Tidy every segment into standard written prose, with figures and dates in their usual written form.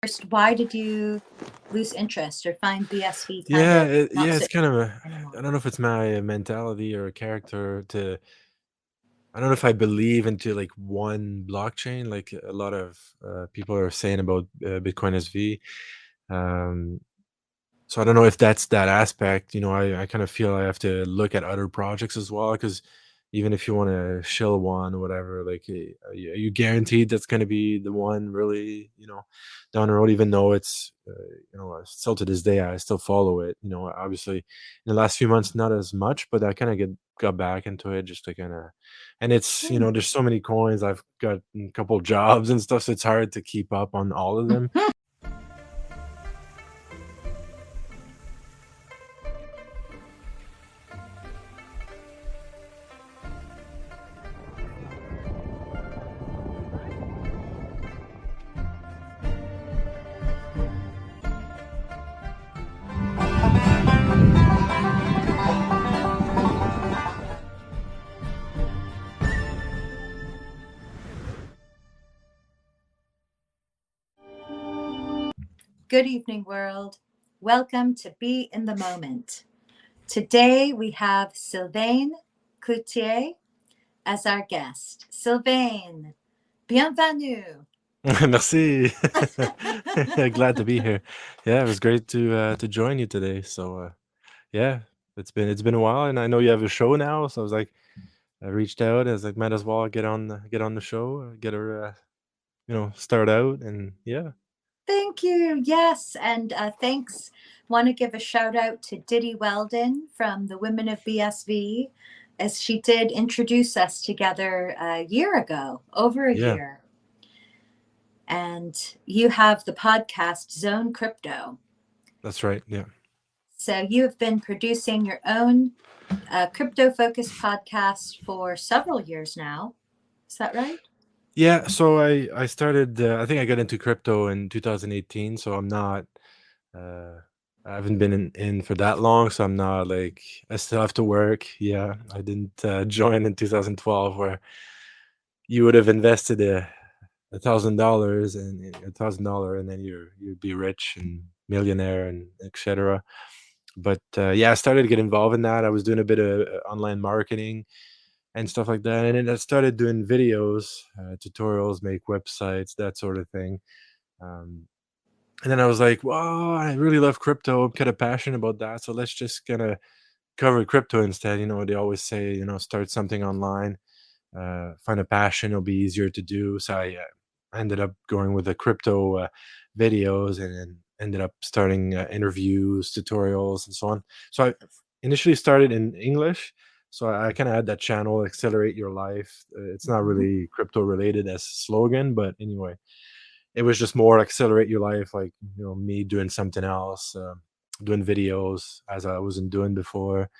first, why did you lose interest or find BSV kind Yeah, of not so it's kind of anymore? I don't know if it's my mentality or a character to. I don't know if I believe into like one blockchain, like a lot of people are saying about Bitcoin SV. Um, so I don't know if that's that aspect. I kind of feel I have to look at other projects as well because even if you want to shill one or whatever, like, are you guaranteed that's going to be the one really, down the road? Even though it's, still to this day, I still follow it. Obviously, in the last few months, not as much, but I kind of got back into it just to kind of, and it's, Hmm. there's so many coins. I've got a couple jobs and stuff, so it's hard to keep up on all of them. Good evening, world. Welcome to Be in the Moment. Today we have Sylvain Cloutier as our guest. Sylvain, bienvenue. Merci. Glad to be here. Yeah, it was great to join you today. So yeah, it's been a while, and I know you have a show now. So I reached out. I was like, might as well get on the show, get her, start out, and yeah. Thank you. Yes. And thanks. Want to give a shout out to Diddy Weldon from the Women of BSV, as she did introduce us together a year ago, over a Yeah, year. And you have the podcast Zone Crypto. that's right. Yeah. So you have been producing your own crypto focused podcast for several years now. Is that right? Yeah, so I started. I think I got into crypto in 2018. So I'm not. Uh, I haven't been in for that long, so I'm not like I still have to work. Yeah, I didn't join in 2012 where you would have invested $1,000 and $1,000, and then you'd be rich and millionaire and etc. But yeah, I started to get involved in that. I was doing a bit of online marketing and stuff like that. And then I started doing videos, tutorials, make websites, that sort of thing. Um, and then I was like, "Wow, I really love crypto. I'm kind of passionate about that. So let's just kind of cover crypto instead." They always say, start something online, find a passion. It'll be easier to do. So I ended up going with the crypto videos, and then ended up starting interviews, tutorials, and so on. So I initially started in English. So I kind of had that channel, Accelerate Your Life. It's not Mhm. really crypto related as slogan, but anyway, it was just more accelerate your life, like, me doing something else, doing videos as I wasn't doing before.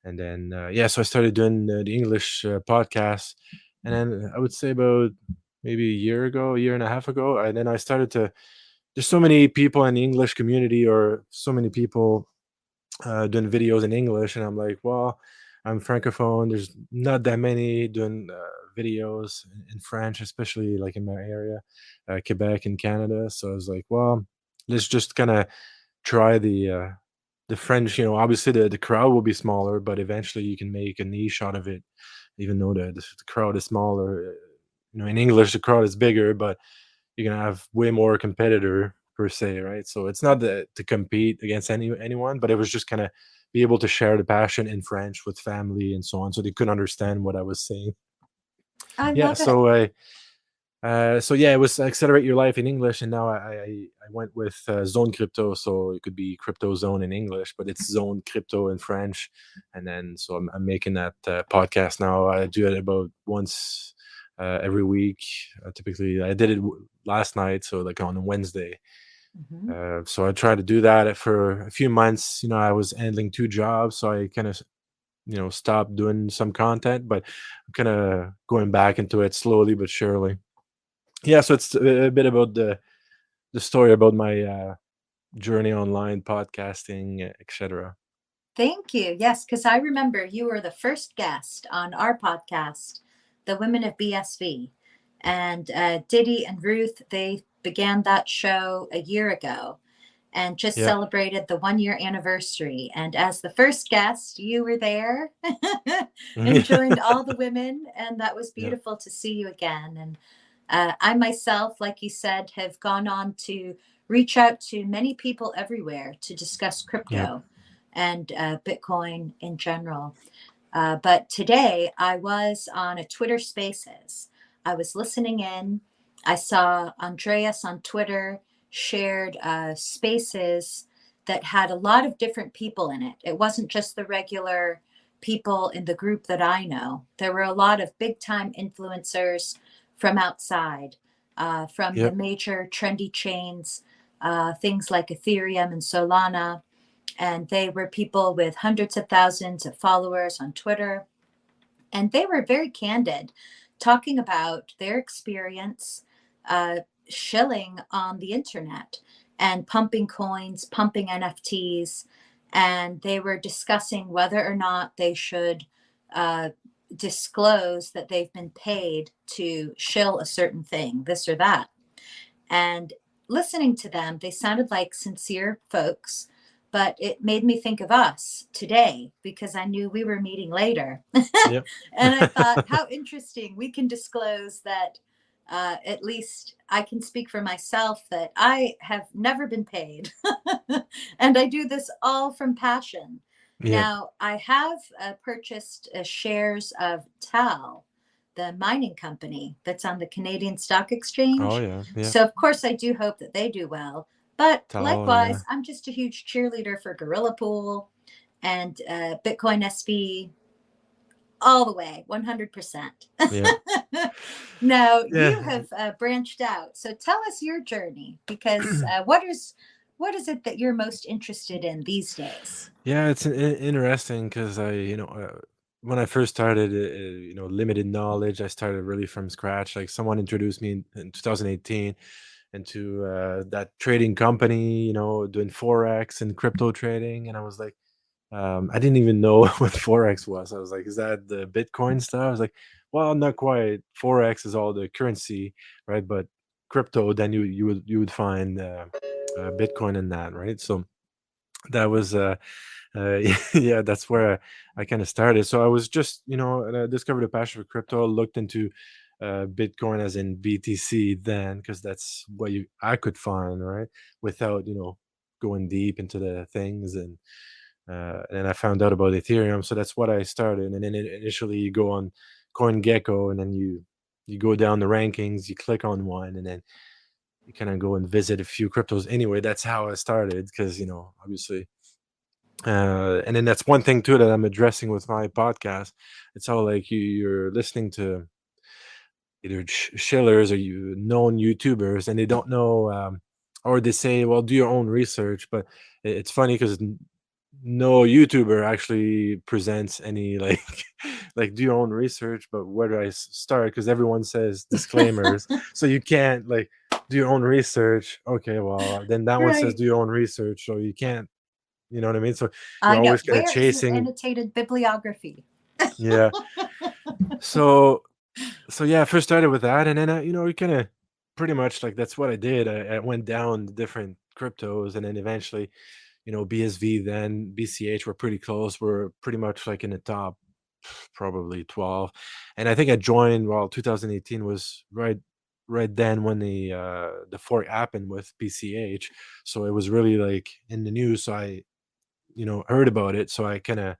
And then yeah, so I started doing the English podcast, and then I would say about maybe a year and a half ago, and then I started to. There's so many people in the English community, or so many people doing videos in English, and I'm like, well, I'm francophone. There's not that many doing videos in French, especially like in my area, Quebec and Canada. So I was like, well, let's just kind of try the French. Obviously the crowd will be smaller, but eventually you can make a niche out of it, even though the crowd is smaller. In English the crowd is bigger, but you're gonna have way more competitor per se, right? So it's not to compete against anyone, but it was just kind of be able to share the passion in French with family and so on, so they could understand what I was saying. I Yeah, love it. so yeah, it was accelerate your life in English, and now I went with Zone Crypto, so it could be Crypto Zone in English, but it's Zone Crypto in French, and then so I'm making that podcast now. I do it about once every week. Typically, I did it last night, so like on a Wednesday. Mhm. So I tried to do that for a few months. I was handling two jobs, so I kind of stopped doing some content, but I'm kind of going back into it slowly but surely. Yeah, so it's a bit about the story about my journey online, podcasting, etc. Thank you. Yes, because I remember you were the first guest on our podcast, The Women of BSV. And Diddy and Ruth, they began that show a year ago and just Yeah. celebrated the 1 year anniversary. And as the first guest, you were there and joined all the women. And that was Yeah. beautiful to see you again. And I myself, like you said, have gone on to reach out to many people everywhere to discuss Yep. crypto and Bitcoin in general. But today I was on a Twitter Spaces. I was listening in. I saw Andreas on Twitter shared spaces that had a lot of different people in it. It wasn't just the regular people in the group that I know. There were a lot of big time influencers from outside, from the Yep. major trendy chains, things like Ethereum and Solana, and they were people with hundreds of thousands of followers on Twitter. And they were very candid, talking about their experience uh, shilling on the internet and pumping coins, pumping NFTs. And they were discussing whether or not they should uh, disclose that they've been paid to shill a certain thing, this or that. And listening to them, they sounded like sincere folks, but it made me think of us today because I knew we were meeting later. Yep. And I thought, how interesting. We can disclose that at least I can speak for myself that I have never been paid. And I do this all from passion. Yep. Now, I have purchased shares of TAL, the mining company that's on the Canadian Stock Oh Exchange. yeah. Yeah. So, of course, I do hope that they do well. But Tall. Yeah. likewise, I'm just a huge cheerleader for Gorilla Pool and Bitcoin SB all the way, 100%. Yeah. Now, you Yeah. have branched out. So tell us your journey because what is it that you're most interested in these days? Yeah, it's interesting because when I first started, limited knowledge. I started really from scratch. Like someone introduced me in 2018 into that trading company, doing forex and crypto trading, and I was like, I didn't even know what forex was. I was like, is that the Bitcoin stuff? I was like, well, not quite. Forex is all the currency, right? But crypto, then you would find Bitcoin in that, right? So that was yeah, that's where I kind of started. So I was just, and I discovered a passion for crypto, looked into Bitcoin as in BTC then, because that's what I could find, right? Without, going deep into the things. And I found out about Ethereum. So that's what I started. And then initially you go on CoinGecko and then you go down the rankings, you click on one, and then you kind of go and visit a few cryptos. Anyway, that's how I started because, obviously and then that's one thing too that I'm addressing with my podcast. It's all like you're listening to either shillers or you known YouTubers, and they don't know, or they say, "Well, do your own research." But it's funny because no YouTuber actually presents any like like do your own research. But where do I start? Because everyone says disclaimers, so you can't like do your own research. Okay, well then that one says Right. do your own research, so you can't. You know what I mean? So you're I know. always kind of Where is your chasing. annotated bibliography? Yeah. So yeah, I first started with that, and then we kind of pretty much like that's what I did. I went down the different cryptos, and then eventually, BSV, then BCH were pretty close. We're pretty much like in the top, probably 12. And I think I joined. Well, 2018 was right then when the fork happened with BCH. So it was really like in the news. So I heard about it. So I kind of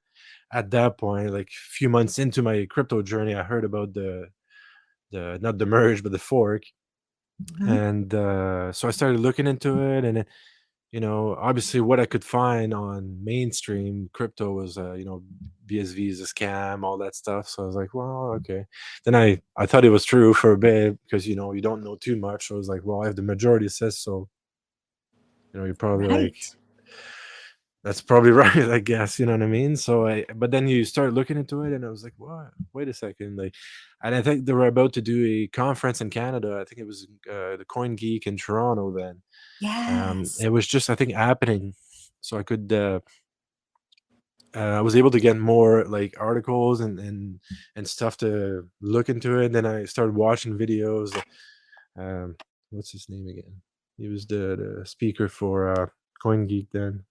at that point, like a few months into my crypto journey, I heard about the not the merge but the fork. Mhm. And so I started looking into it, and then, obviously what I could find on mainstream crypto was BSV is a scam, all that stuff. So I was like, well, okay. Then I thought it was true for a bit because you don't know too much. So I was like, well, if the majority says so, you're probably like, Right. that's probably right, I guess. You know what I mean? So but then you start looking into it, and I was like, what? Wait a second, like, and I think they were about to do a conference in Canada. I think it was the Coin Geek in Toronto. Then Yes. it was just, I think, happening, so I could. I was able to get more like articles and stuff to look into it. Then I started watching videos. what's his name again? He was the speaker for CoinGeek then.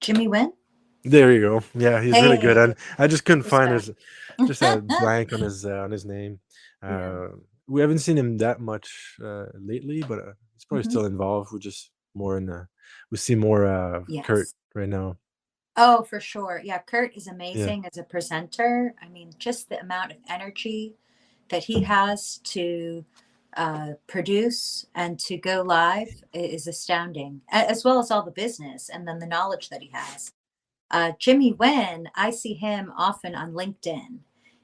Jimmy Wynn? There you go. Yeah, he's really good, Hey, and I just couldn't find superstar. his just a blank on his name. Yeah. We haven't seen him that much lately, but he's probably Hmm. still involved. We're just more in we see more Kurt Yes. right now. Oh, for sure. Yeah, Kurt is Yeah. amazing as a presenter. I mean, just the amount of energy that he has to produce and to go live is astounding, as well as all the business and then the knowledge that he has. Jimmy Wynn, I see him often on LinkedIn.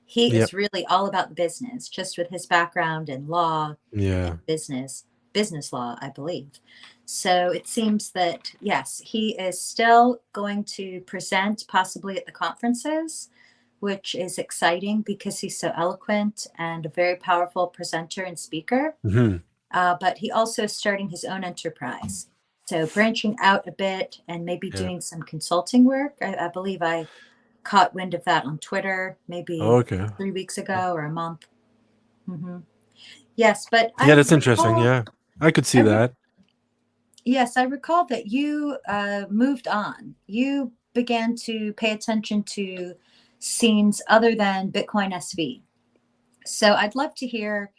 He Yep. is really all about the business, just with his background in law and Yeah. business law, I believe. So it seems that, yes, he is still going to present possibly at the conferences, which is exciting because he's so eloquent and a very powerful presenter and speaker. Hmm. But he also is starting his own enterprise. So branching out a bit and maybe Yeah. doing some consulting work. I believe I caught wind of that on Twitter Oh, maybe okay. 3 weeks ago or a month. Hmm. Yes, but Yeah, I that's interesting. recall, Yeah, I could I see re- that. yes, I recall that you moved on. You began to pay attention to scenes other than Bitcoin SV. So I'd love to hear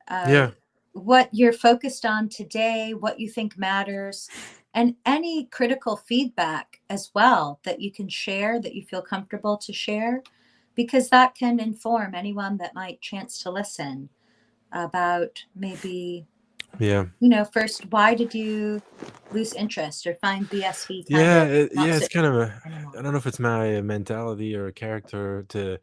uh, Yeah. what you're focused on today, what you think matters, and any critical feedback as well that you can share that you feel comfortable to share, because that can inform anyone that might chance to listen about maybe, Yeah. first, why did you lose interest or find BSV kind Yeah. of not Yeah. so It's kind of a. anymore? I don't know if it's my mentality or a character to.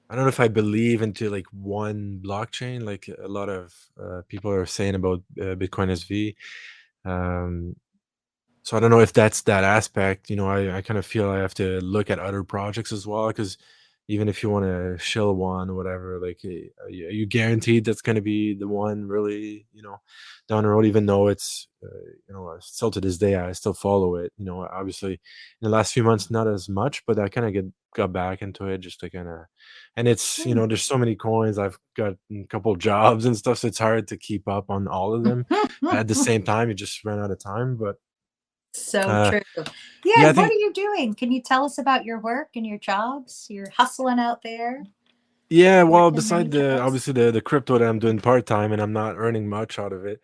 I don't know if I believe into like one blockchain, like a lot of people are saying about Bitcoin SV. Um, So I don't know if that's that aspect. I kind of feel I have to look at other projects as well because even if you want to shill one or whatever, like, are you guaranteed that's going to be the one really, down the road? Even though it's, still to this day, I still follow it. Obviously, in the last few months, not as much, but I kind of get got back into it just to kind of, and it's, Hmm. there's so many coins. I've got a couple jobs and stuff, so it's hard to keep up on all of them at the same time. You just run out of time, but. So Uh, true. Yeah, yeah, I what are think you doing? Can you tell us about your work and your jobs? You're hustling out there, yeah, well, working many beside the jobs. obviously the crypto that I'm doing part-time and I'm not earning much out of it.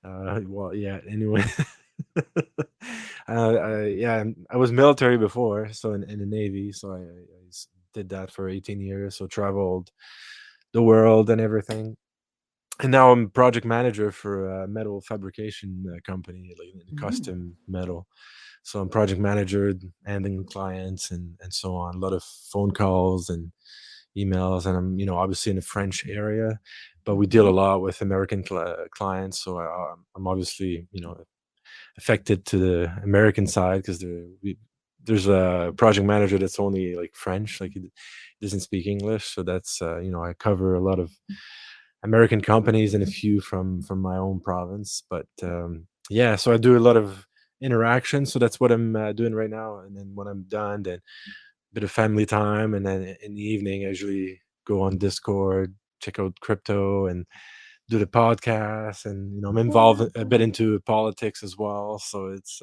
Well, yeah, anyway. Yeah, I was military before, so in the Navy, so I did that for 18 years, so traveled the world and everything. And now I'm project manager for a metal fabrication company, like in Mm. custom metal. So I'm project manager, handling clients and so on. A lot of phone calls and emails, and I'm obviously in the French area, but we deal Mhm. a lot with American clients. So I'm obviously affected to the American side because there's a project manager that's only like French, like he doesn't speak English. So that's I cover a lot of American companies and a few from my own province. But yeah, so I do a lot of interaction. So that's what I'm doing right now. And then when I'm done, then bit of family time, and then in the evening, I usually go on Discord, check out crypto, and do the podcast. And I'm involved a bit Yeah. into politics as well, so it's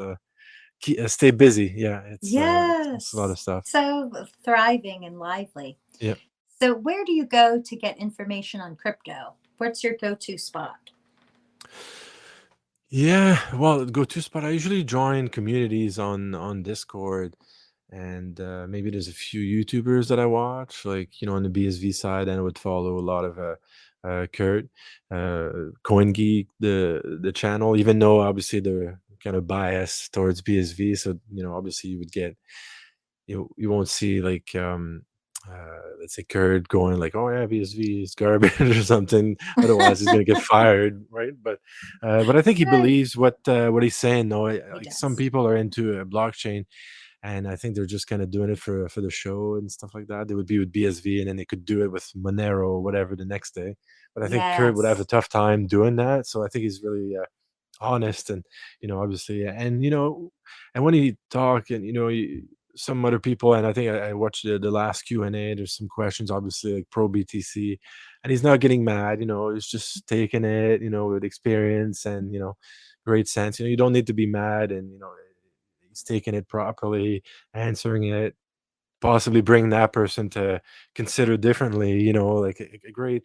stay busy. Yeah, it's a lot of Yes. stuff. So thriving and lively. Yeah. So where do you go to get information on crypto? What's your go-to spot? Yeah, well, go-to spot. I usually join communities on Discord, and maybe there's a few YouTubers that I watch, like on the BSV side, and I would follow a lot of Kurt, CoinGeek, the channel. Even though obviously they're kind of biased towards BSV, so obviously you would get you won't see like let's say Kurt going like, oh yeah, BSV is garbage or something. Otherwise, he's gonna get fired, right? But I think he Right. believes what he's saying. No, He like some does. people are into a blockchain, and I think they're just kind of doing it for the show and stuff like that. They would be with BSV, and then they could do it with Monero or whatever the next day. But I think Kurt would have a Yes. tough time doing that. So I think he's really honest, and obviously, and when he talk, and some other people, and I think I watched the last Q&A. There's some questions, obviously, like pro BTC, and he's not getting mad. He's just taking it, with experience and great sense. You don't need to be mad, and he's taking it properly, answering it, possibly bring that person to consider differently. Like a great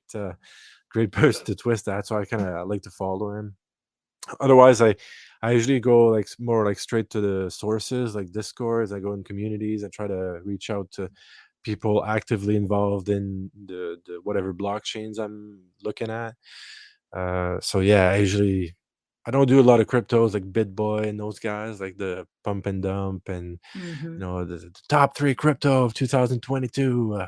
person to twist that. So I kind of like to follow him. Otherwise, I usually go like more like straight to the sources, like Discords. I go in communities. I try to reach out to people actively involved in the whatever blockchains I'm looking at. So yeah, I don't do a lot of cryptos like BitBoy and those guys, like the pump and dump and Mm-hmm. the top three crypto of 2022.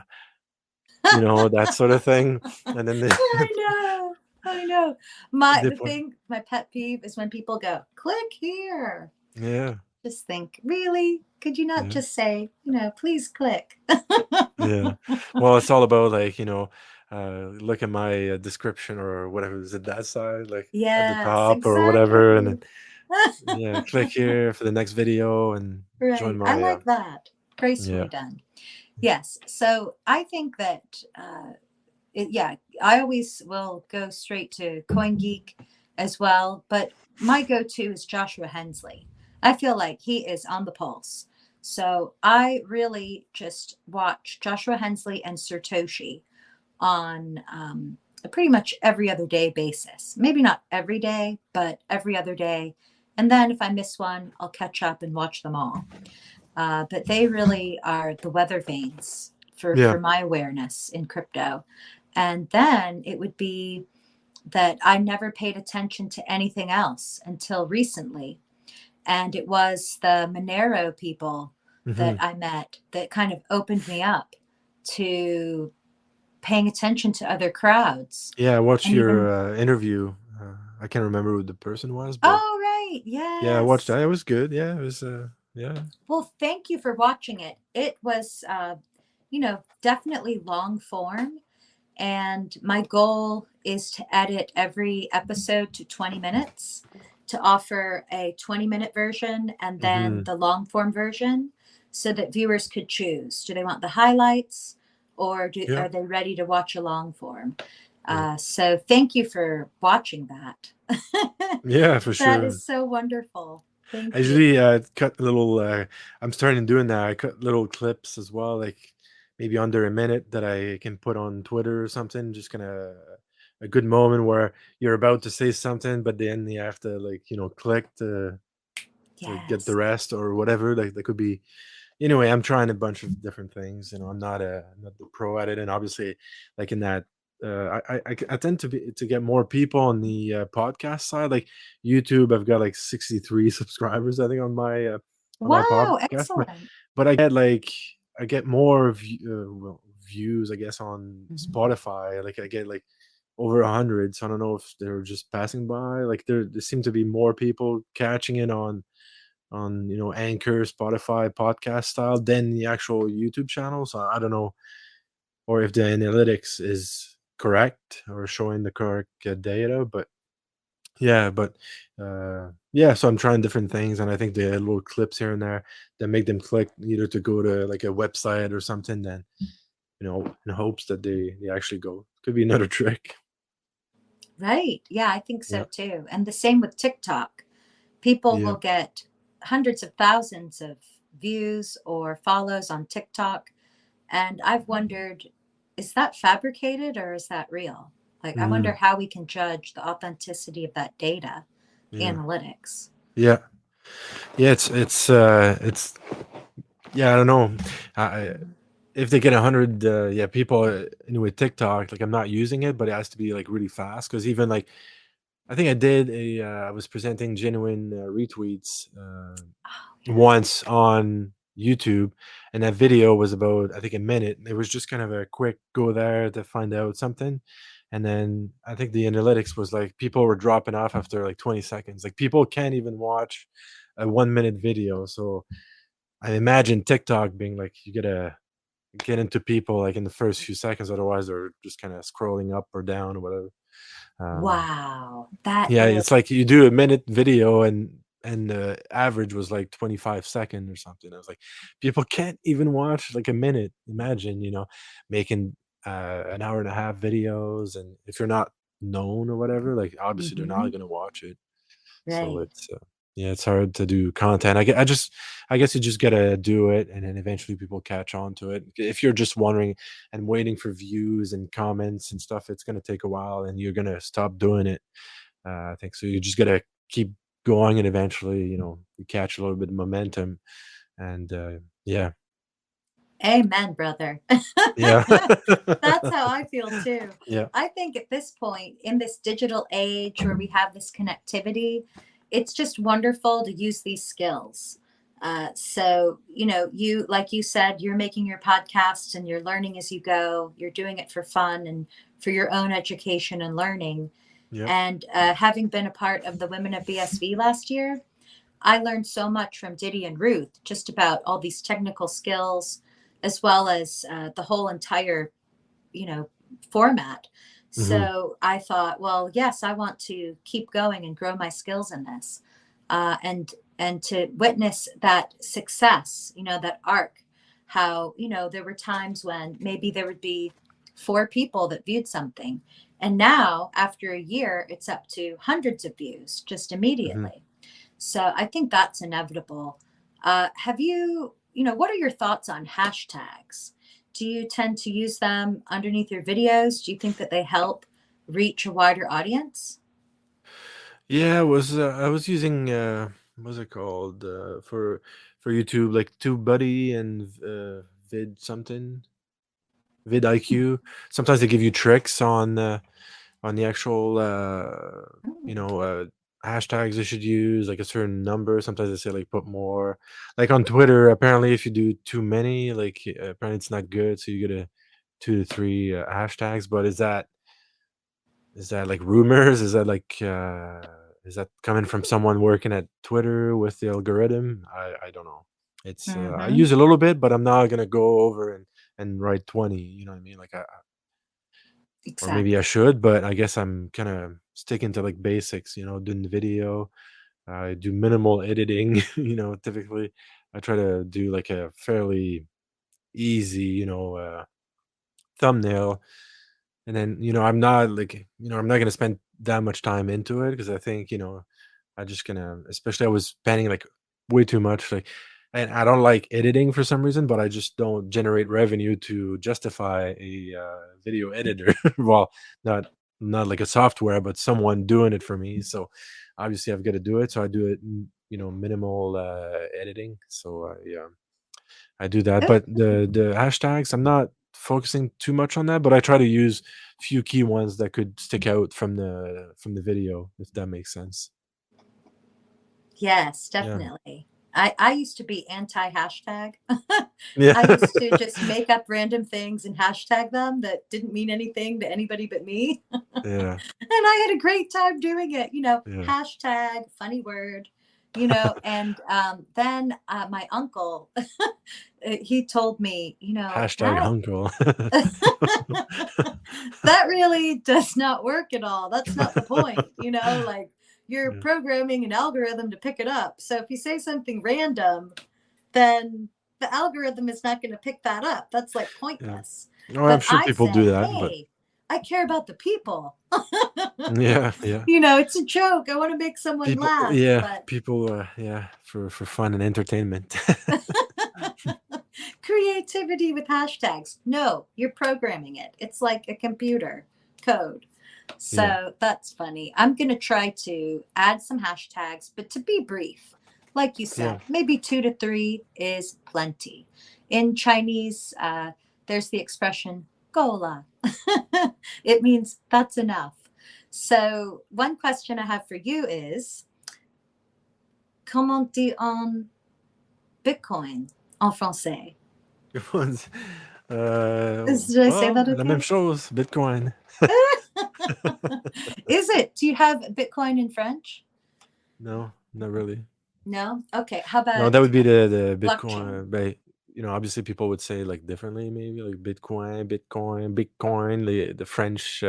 That sort of thing. And then I know. I know. the The point, thing, my pet peeve is when people go, click here. yeah, Just think, really? Could you not yeah. just say, please click? Yeah. Well, it's all about like, look at my description or whatever is it that side, like at the Yes, top or whatever, and then exactly. yeah, click here for the next video and join Right. I my like that. yeah. Gracefully done. Yes. So I think that, yeah, I always will go straight to CoinGeek as well. But my go to is Joshua Hensley. I feel like he is on the pulse. So I really just watch Joshua Hensley and Satoshi on a pretty much every other day basis. Maybe not every day, but every other day. And then if I miss one, I'll catch up and watch them all. But they really are the weather vanes Yeah. for my awareness in crypto. And then it would be that I never paid attention to anything else until recently. And it was the Monero people that Hmm. I met that kind of opened me up to paying attention to other crowds. Yeah, I watched And even, your interview. I can't remember who the person was, but oh, right. yeah, I watched Yes. that. It was good. Yeah, it was yeah. Well, thank you for watching it. It was, definitely long form. And my goal is to edit every episode to 20 minutes to offer a 20-minute version and then Hmm. the long form version so that viewers could choose. Do they want the highlights or Yeah. are they ready to watch a long form? Yeah. So thank you for watching that. Yeah, for That sure. is so wonderful. I Thank you. usually cut little. I'm starting doing that. I cut little clips as well, like maybe under a minute that I can put on Twitter or something. Just kind of a good moment where you're about to say something, but then you have to like click to get the Yes. rest or whatever. Like that could be. Anyway, I'm trying a bunch of different things. I'm not the pro at it, and obviously, like in that. I tend to get more people on the podcast side, like YouTube. I've got like 63 subscribers, I think, on my Wow, podcast, excellent. but I get more well, views, I guess, on Mhm. Spotify. Like I get like over 100. So I don't know if they're just passing by. Like there seem to be more people catching it on Anchor, Spotify, podcast style than the actual YouTube channel. So I don't know, or if the analytics is correct or showing the correct data, but yeah, but yeah, so I'm trying different things, and I think the little clips here and there that make them click either to go to like a website or something, then in hopes that they actually go. Could be another trick. Right. Yeah, I think so Yeah. too. And the same with TikTok. People Yeah. will get hundreds of thousands of views or follows on TikTok. And I've wondered, is that fabricated or is that real? Like, I wonder Mm, how we can judge the authenticity of that data yeah. analytics. Yeah. Yeah. It's yeah. I don't know. I, Mhm. if they get 100 yeah people anyway TikTok, like I'm not using it, but it has to be like really fast because even like I think I was presenting genuine retweets Oh, yes. once on YouTube, and that video was about I think a minute. It was just kind of a quick go there to find out something, and then I think the analytics was like people were dropping off after like 20 seconds. Like people can't even watch a 1 minute video. So I imagine TikTok being like you gotta get into people like in the first few seconds, otherwise they're just kind of scrolling up or down or whatever. um Wow. That yeah, is, it's like you do a minute video, and and the average was like 25-second or something. I was like, people can't even watch like a minute. Imagine, making an hour and a half videos, and if you're not known or whatever, like obviously they're not Hmm. gonna watch it. So Right. it's yeah, it's hard to do content. I guess you just gotta do it, and then eventually people catch on to it. If you're just wondering and waiting for views and comments and stuff, it's gonna take a while, and you're gonna stop doing it. I think so. You just gotta keep going, and eventually, you catch a little bit of momentum, and yeah, Amen, brother. yeah, That's how I feel too. yeah, I think at this point in this digital age where we have this connectivity, it's just wonderful to use these skills. So, like you said, you're making your podcasts and you're learning as you go. You're doing it for fun and for your own education and learning. yeah. And having been a part of the Women of BSV last year, I learned so much from Diddy and Ruth just about all these technical skills, as well as the whole entire, you know, format. Hmm. So I thought, well, yes, I want to keep going and grow my skills in this, and to witness that success, that arc. How there were times when maybe there would be four people that viewed something, and now after a year, it's up to hundreds of views just Hmm. immediately. So I think that's inevitable. Have what are your thoughts on hashtags? Do you tend to use them underneath your videos? Do you think that they help reach a wider audience? Yeah, I was using what's it called for YouTube, like TubeBuddy and Vid something, vidIQ. Sometimes they give you tricks on the actual hashtags you should use, like a certain number. Sometimes they say like put more. Like on Twitter, apparently if you do too many, like apparently it's not good. So you get a 2 to 3 hashtags. But is that like rumors? Is that coming from someone working at Twitter with the algorithm? I don't know. It's I Mm-hmm. use a little bit, but I'm not gonna go over and write 20. You know what I mean? Like or maybe I Exactly. should, but I guess I'm kind of sticking to like basics. Doing the video. I do minimal editing. Typically I try to do like a fairly easy, thumbnail. And then, I'm not like, I'm not gonna spend that much time into it because I think, I just gonna especially I was spending like way too much, like, and I don't like editing for some reason, but I just don't generate revenue to justify a video editor. Well, not like a software, but someone doing it for me. So obviously I've got to do it. So I do it, minimal editing. So yeah. I do that, but the hashtags, I'm not focusing too much on that, but I try to use few key ones that could stick out from the video, if that makes sense. Yes, Yeah. definitely. I used to be anti hashtag. Yeah. I used to just make up random things and hashtag them that didn't mean anything to anybody but me. Yeah. And I had a great time doing it, Yeah. hashtag, funny word, and then my uncle, he told me, Hashtag that uncle. that really does not work at all. That's not the point, like you're Yeah, programming an algorithm to pick it up. So if you say something random, then the algorithm is not going to pick that up. That's like yeah. pointless. Oh, I'm But sure I people do said, that, but hey, I care about the people. yeah, yeah. It's a joke. I want to make someone laugh. But People, yeah, for fun and entertainment. creativity with hashtags. No, you're programming it. It's like a computer code. Yeah, So that's funny. I'm going to try to add some hashtags, but to be brief, like you yeah. said, maybe 2 to 3 is plenty. In Chinese, there's the expression "gola." It means that's enough. So, one question I have for you is comment dit-on Bitcoin en français? Good ones. Did I say Well, that la même okay? chose, Bitcoin. Is it? Do you have Bitcoin in French? No, not really. No? Okay. How No, about that would be the blockchain? Bitcoin, but, obviously people would say, like, differently maybe, like Bitcoin. The French,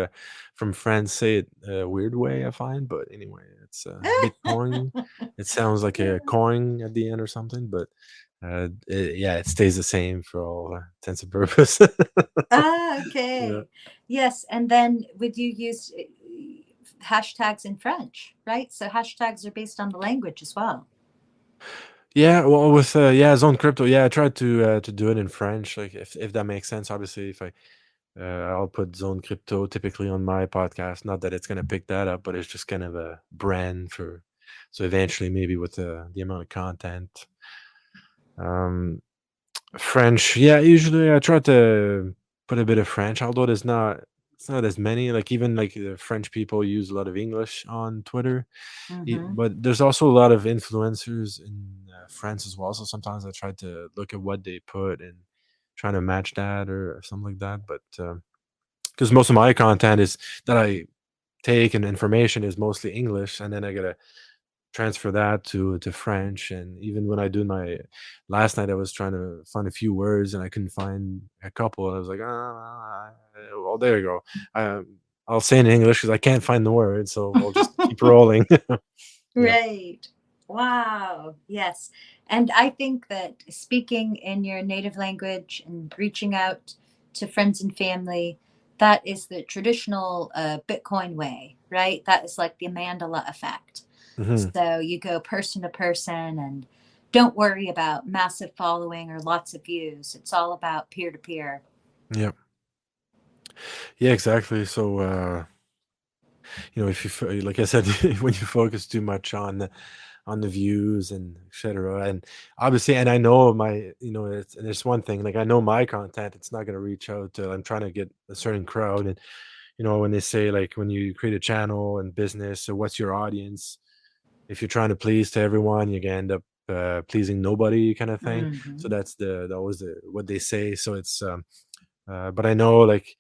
from France say it a weird way, I find, but anyway, It's Bitcoin. It sounds like a coin at the end or something, but yeah, it stays the same for all intents and purpose. Ah, Yeah. okay. Yes, and then would you use hashtags in French, right? So hashtags are based on the language as well. Yeah, well, with yeah, Zone Crypto, yeah, I tried to do it in French, like if that makes sense. Obviously, if I I'll put Zone Crypto typically on my podcast. Not that it's gonna pick that up, but it's just kind of a brand for. So eventually, maybe with the amount of content, um, French, yeah, usually I try to put a bit of French, although it's not as many. Like even like the French people use a lot of English on Twitter. Mm-hmm. But there's also a lot of influencers in France as well. So sometimes I try to look at what they put and trying to match that or something like that. But because most of my content is that I take and information is mostly English, and then I gotta transfer that to French. And even when I do my last night, I was trying to find a few words and I couldn't find a couple. And I was like, ah, well, there you go. I'll say in English because I can't find the word, so we'll just keep rolling. Yeah. Right. Wow. Yes. And I think that speaking in your native language and reaching out to friends and family, that is the traditional Bitcoin way, right? That is like the Mandela effect. Hmm. So you go person to person and don't worry about massive following or lots of views. It's all about peer to peer. Yeah. Yeah, exactly. So, if like I said, when you focus too much on the views and etc. And obviously, and I know my, and there's one thing, like I know my content, it's not going to reach out to, I'm trying to get a certain crowd. And, when they say like, when you create a channel and business, so what's your audience? If you're trying to please to everyone, you're going to end up pleasing nobody kind of thing. So Hmm. that's that always what they say. So it's, but I know like,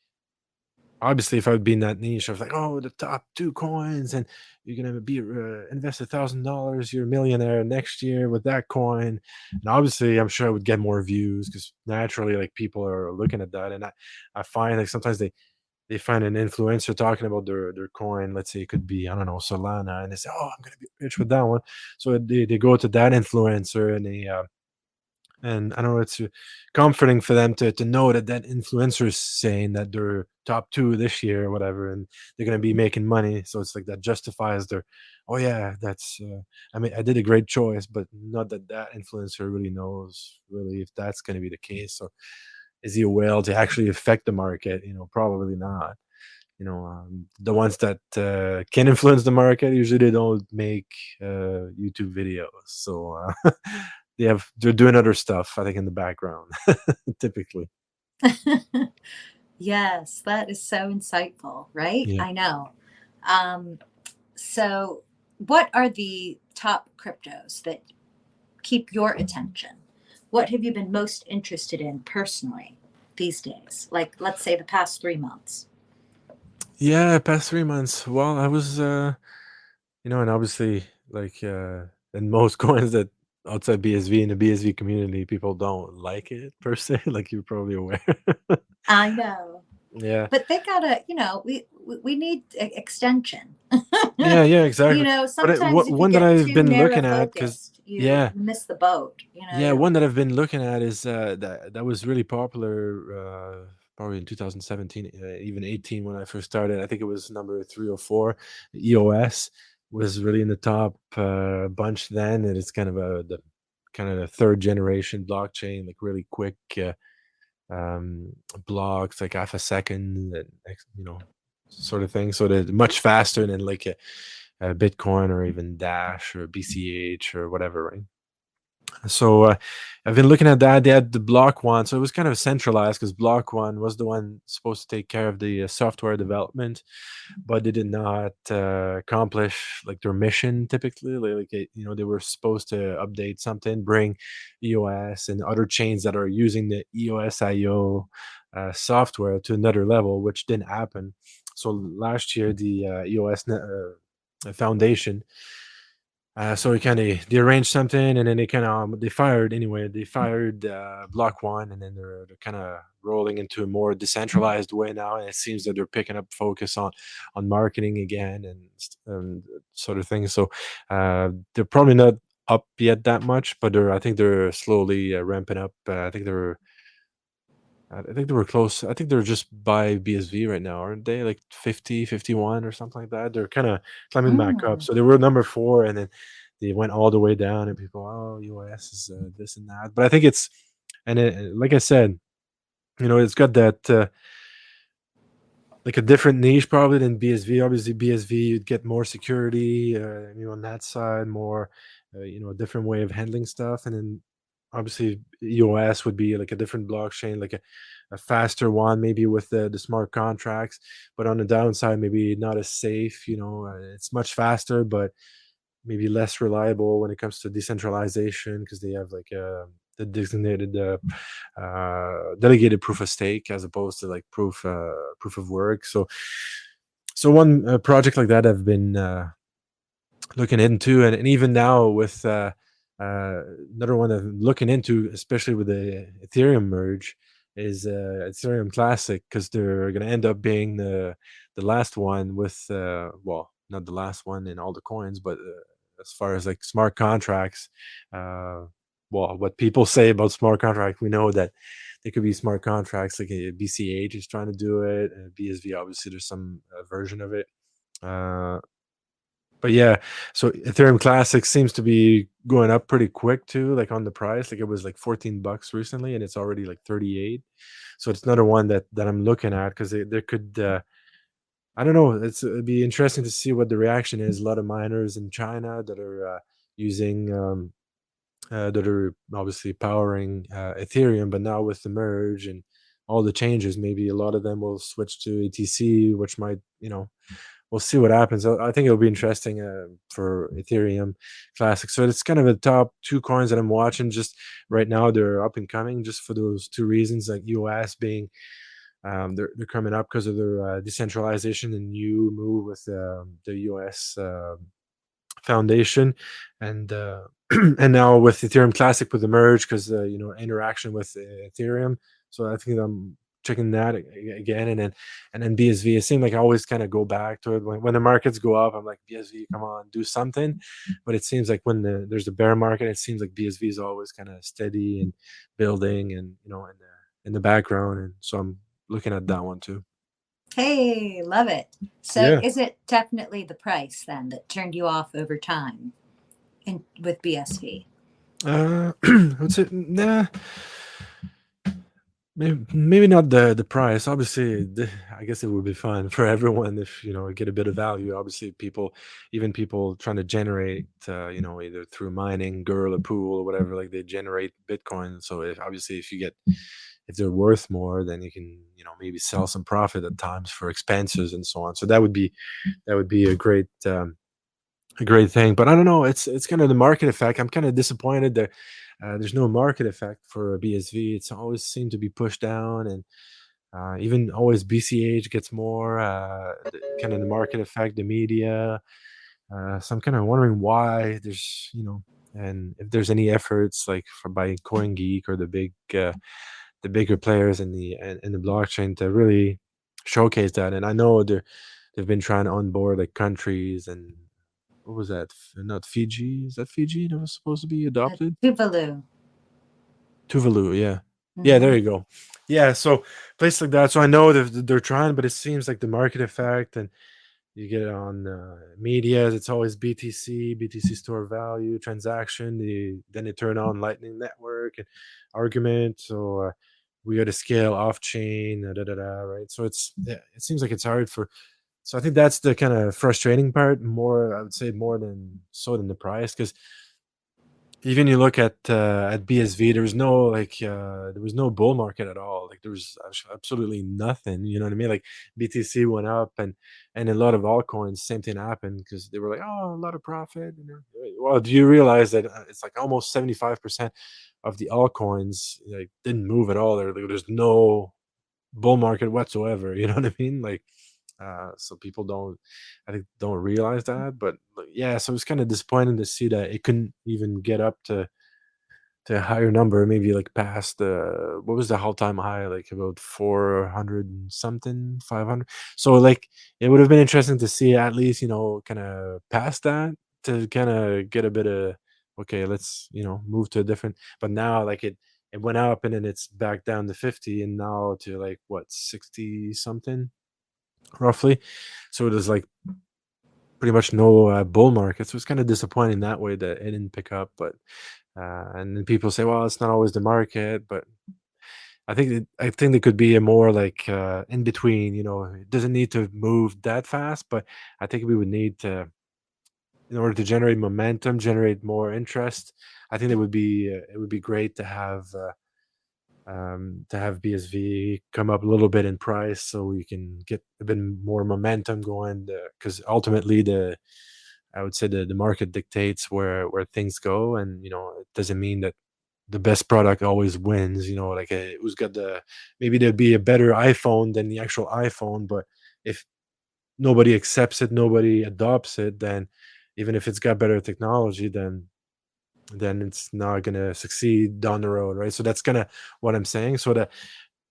obviously, if I would be in that niche, I was like, "Oh, the top 2 coins, and you're gonna be invest $1,000, you're a millionaire next year with that coin." And obviously, I'm sure I would get more views because naturally, like people are looking at that, and I find like sometimes they find an influencer talking about their coin. Let's say it could be I don't know Solana, and they say, "Oh, I'm gonna be rich with that one." So they go to that influencer and they and I don't know, it's comforting for them to know that that influencer is saying that they're top 2 this year or whatever, and they're gonna be making money, so it's like that justifies their, "Oh, yeah, that's, I mean, I did a great choice," but not that that influencer really knows really if that's gonna be the case, or is he a whale to actually affect the market, probably not. The ones that, can influence the market, usually they don't make, YouTube videos, so, they're doing other stuff, I think, in the background, typically. Yes, that is so insightful, right? Yeah. I know. Um, so, what are the top cryptos that keep your attention? What have you been most interested in personally these days? Like, let's say the past 3 months. Yeah, past 3 months, well, I was, and obviously, like, in most coins that outside BSV, in the BSV community, people don't like it per se, like you're probably aware. I know, Yeah. but they gotta, we need extension. Yeah, yeah, exactly. But Sometimes if you one that get I've too been narrow looking at, because focused, you yeah, miss the boat. yeah, one that I've been looking at is that was really popular probably in 2017, even 18 when I first started. I think it was number 3 or 4. EOS was really in the top bunch then, and it's the kind of the third generation blockchain, like really quick um, blocks, like half a second, and sort of thing. So they're much faster than like a Bitcoin or even Dash or BCH or whatever, right? So I've been looking at that. They had the Block One, so it was kind of centralized because Block One was the one supposed to take care of the software development, but they did not accomplish like their mission. Typically, they were supposed to update something, bring EOS and other chains that are using the EOS IO software to another level, which didn't happen. So last year, the EOS Foundation So we kind of they arranged something, and then they kind of they fired anyway. They fired Block One, and then they're kind of rolling into a more decentralized way now. And it seems that they're picking up focus on marketing again and sort of things. So they're probably not up yet that much, but I think they're slowly ramping up. I think they were close. I think they're just by BSV right now, aren't they? Like 50, 51, or something like that. They're kind of climbing back up. Mm. So they were number 4, and then they went all the way down, and people, oh, US is this and that. But I think it's, and like I said, it's got that like a different niche probably than BSV. Obviously, BSV you'd get more security, on that side, more, a different way of handling stuff, and then obviously EOS would be like a different blockchain, like a faster one, maybe with the smart contracts, but on the downside, maybe not as safe. It's much faster, but maybe less reliable when it comes to decentralization because they have like the designated delegated proof of stake as opposed to like proof of work. So one project like that I've been looking into, and even now with uh, another one I'm looking into, especially with the Ethereum merge, is Ethereum Classic, because they're going to end up being the last one with well, not the last one in all the coins, but as far as like smart contracts, uh, well, what people say about smart contracts, we know that there could be smart contracts like BCH is trying to do it, and BSV obviously there's some version of it. Uh, but yeah, so Ethereum Classic seems to be going up pretty quick too, like on the price. Like it was like $14 recently, and it's already like 38. So it's another one that I'm looking at because there could, I don't know, it'd be interesting to see what the reaction is. A lot of miners in China that are using that are obviously powering Ethereum, but now with the merge and all the changes, maybe a lot of them will switch to ETC, which might, we'll see what happens. I think it'll be interesting for Ethereum Classic. So it's kind of the top 2 coins that I'm watching just right now. They're up and coming just for those 2 reasons, like US being they're coming up because of their decentralization and new move with the US foundation, and and now with Ethereum Classic with the merge because interaction with Ethereum. So I think I'm checking that again, and then BSV. It seemed like I always kind of go back to it when the markets go up. I'm like, BSV, come on, do something. But it seems like when there's a bear market, it seems like BSV is always kind of steady and building, and in the background. And so I'm looking at that one too. Hey, love it. So Yeah. is it definitely the price then that turned you off over time with BSV? What's it? Nah, maybe not the price. Obviously, I guess it would be fun for everyone if get a bit of value. Obviously, even people trying to generate, either through mining, Girl or Pool or whatever, like they generate Bitcoin. So if they're worth more, then you can maybe sell some profit at times for expenses and so on. So that would be a great thing. But I don't know. It's kind of the market effect. I'm kind of disappointed that there's no market effect for BSV. It's always seemed to be pushed down, and even always BCH gets more kind of the market effect, the media. So I'm kind of wondering why there's and if there's any efforts like by CoinGeek or the bigger players in the blockchain to really showcase that. And I know they've been trying to onboard like countries and what was that? Not Fiji. Is that Fiji that was supposed to be adopted? Tuvalu. Tuvalu, yeah. Yeah, there Hmm. you go. Yeah, so place like that. So I know that they're trying, but it seems like the market effect, and you get it on media. It's always BTC store value, transaction. Then they turn on Lightning Network and argument. So we got to scale off chain, right? So it seems like it's hard for. So I think that's the kind of frustrating part. More, I would say, more than the price, because even you look at BSV, there was no bull market at all. Like there was absolutely nothing. You know what I mean? Like BTC went up, and a lot of altcoins, same thing happened because they were like, oh, a lot of profit. Well, do you realize that it's like almost 75% of the altcoins like didn't move at all? There's no bull market whatsoever. You know what I mean? Like So people don't, I think, don't realize that. But yeah, so it's kind of disappointing to see that it couldn't even get up to a higher number, maybe like past the, what was the all-time high, like about 400 and something, 500. So like it would have been interesting to see at least, kind of past that, to kind of get a bit of, okay, let's, move to a different. But now like it went up and then it's back down to 50 and now to like what, 60 something roughly. So there's like pretty much no bull market. So it's kind of disappointing that way that it didn't pick up. But and then people say, well, it's not always the market, but I think there could be a more like in between. It doesn't need to move that fast, but I think we would need to, in order to generate momentum, generate more interest. I think it would be great to have BSV come up a little bit in price so we can get a bit more momentum going. Because ultimately, I would say the market dictates where things go, and it doesn't mean that the best product always wins. Like who's got the, maybe there'd be a better iPhone than the actual iPhone, but if nobody accepts it, nobody adopts it, then even if it's got better technology, then it's not gonna succeed down the road, right? So that's kind of what I'm saying. So that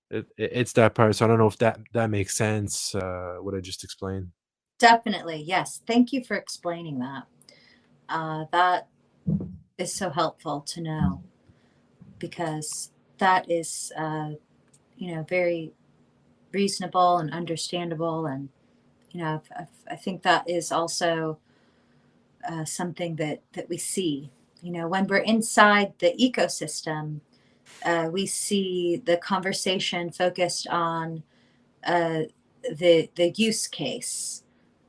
it's that part. So I don't know if that makes sense. What I just explained. Definitely, yes. Thank you for explaining that. That is so helpful to know because that is, very reasonable and understandable. And, I think that is also something that we see. When we're inside the ecosystem, we see the conversation focused on uh, the use case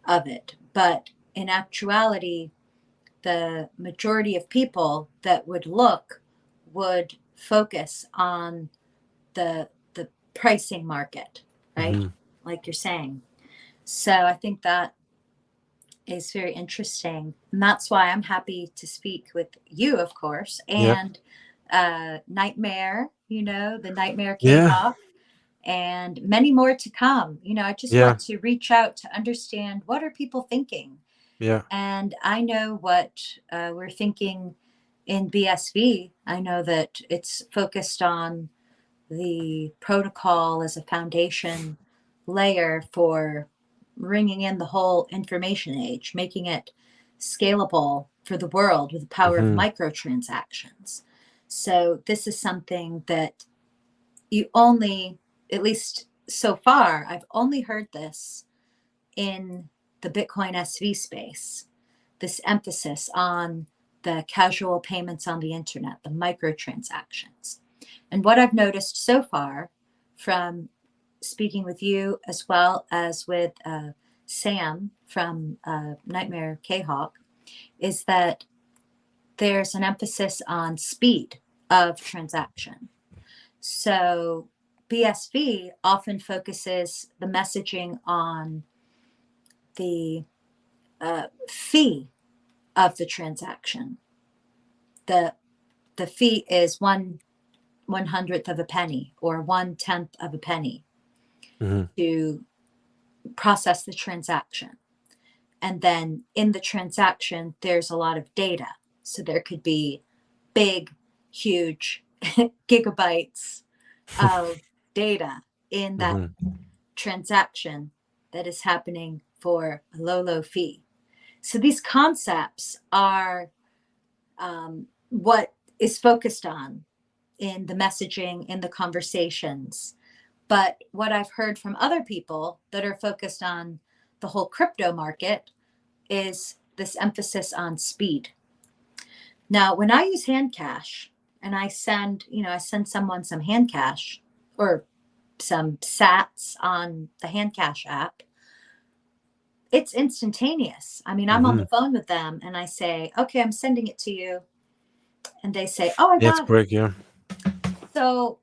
of it. But in actuality, the majority of people that would focus on the pricing market, right? Hmm. Like you're saying. So I think that is very interesting. And that's why I'm happy to speak with you, of course, Yeah. and Nightmare, the Nightmare K Yeah. Hawk, and many more to come. I just Yeah. want to reach out to understand what are people thinking. Yeah. And I know what we're thinking in BSV. I know that it's focused on the protocol as a foundation layer for bringing in the whole information age, making it scalable for the world with the power of Hmm. microtransactions. So, this is something that you only, at least so far, I've only heard this in the Bitcoin SV space, this emphasis on the casual payments on the internet, the microtransactions. And what I've noticed so far from speaking with you as well as with Sam from Nightmare K Hawk is that there's an emphasis on speed of transaction. So BSV often focuses the messaging on the fee of the transaction. The the fee is 1/100th of a penny or 1/10th of a penny Hmm. to process the transaction. And then in the transaction, there's a lot of data. So there could be big, huge gigabytes of data in that Hmm. transaction that is happening for a low fee. So these concepts are what is focused on in the messaging, in the conversations. But what I've heard from other people that are focused on the whole crypto market is this emphasis on speed. Now, when I use hand cash and I send someone some hand cash or some sats on the hand cash app, it's instantaneous. I mean, I'm on the Hmm. phone with them and I say, okay, I'm sending it to you. And they say, oh, I Yeah, it's got it. quick. Yeah. So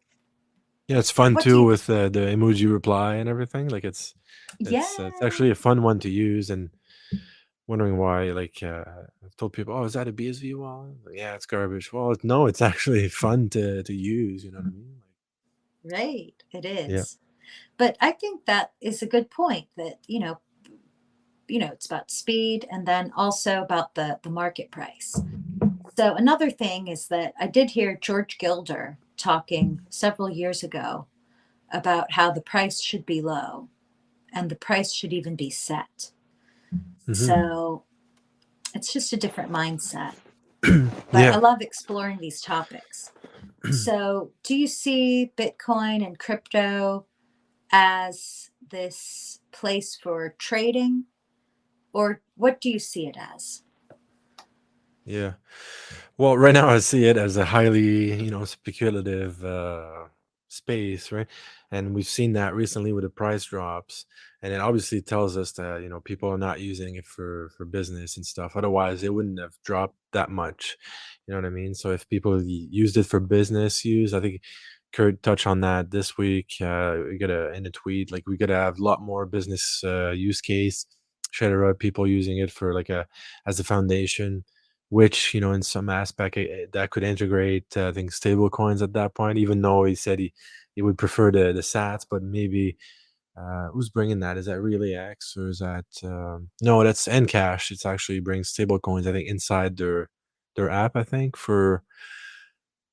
Yeah, it's fun what do too you, with the emoji reply and everything. Like it's yeah, actually a fun one to use. And wondering why, like, I've told people, "Oh, is that a BSV wallet?" Like, yeah, it's garbage. Well, no, it's actually fun to use. You know what I mean? Like, right, it yeah. is. But I think that is a good point that, it's about speed and then also about the market price. So another thing is that I did hear George Gilder talking several years ago about how the price should be low and the price should even be set. Hmm. So it's just a different mindset. But I Yeah. love exploring these topics. So, do you see Bitcoin and crypto as this place for trading, or what do you see it as? Yeah. Well, right now I see it as a highly, speculative space, right? And we've seen that recently with the price drops, and it obviously tells us that people are not using it for business and stuff. Otherwise, it wouldn't have dropped that much. You know what I mean? So if people used it for business use, I think Kurt touched on that this week. We gotta in a tweet like we gotta have a lot more business use case. Should have people using it for like a as a foundation, which in some aspect that could integrate I think stable coins at that point, even though he said he would prefer the sats, but maybe who's bringing that? Is that really X, or is that no, that's Ncash. It's actually brings stable coins I think inside their app, I think, for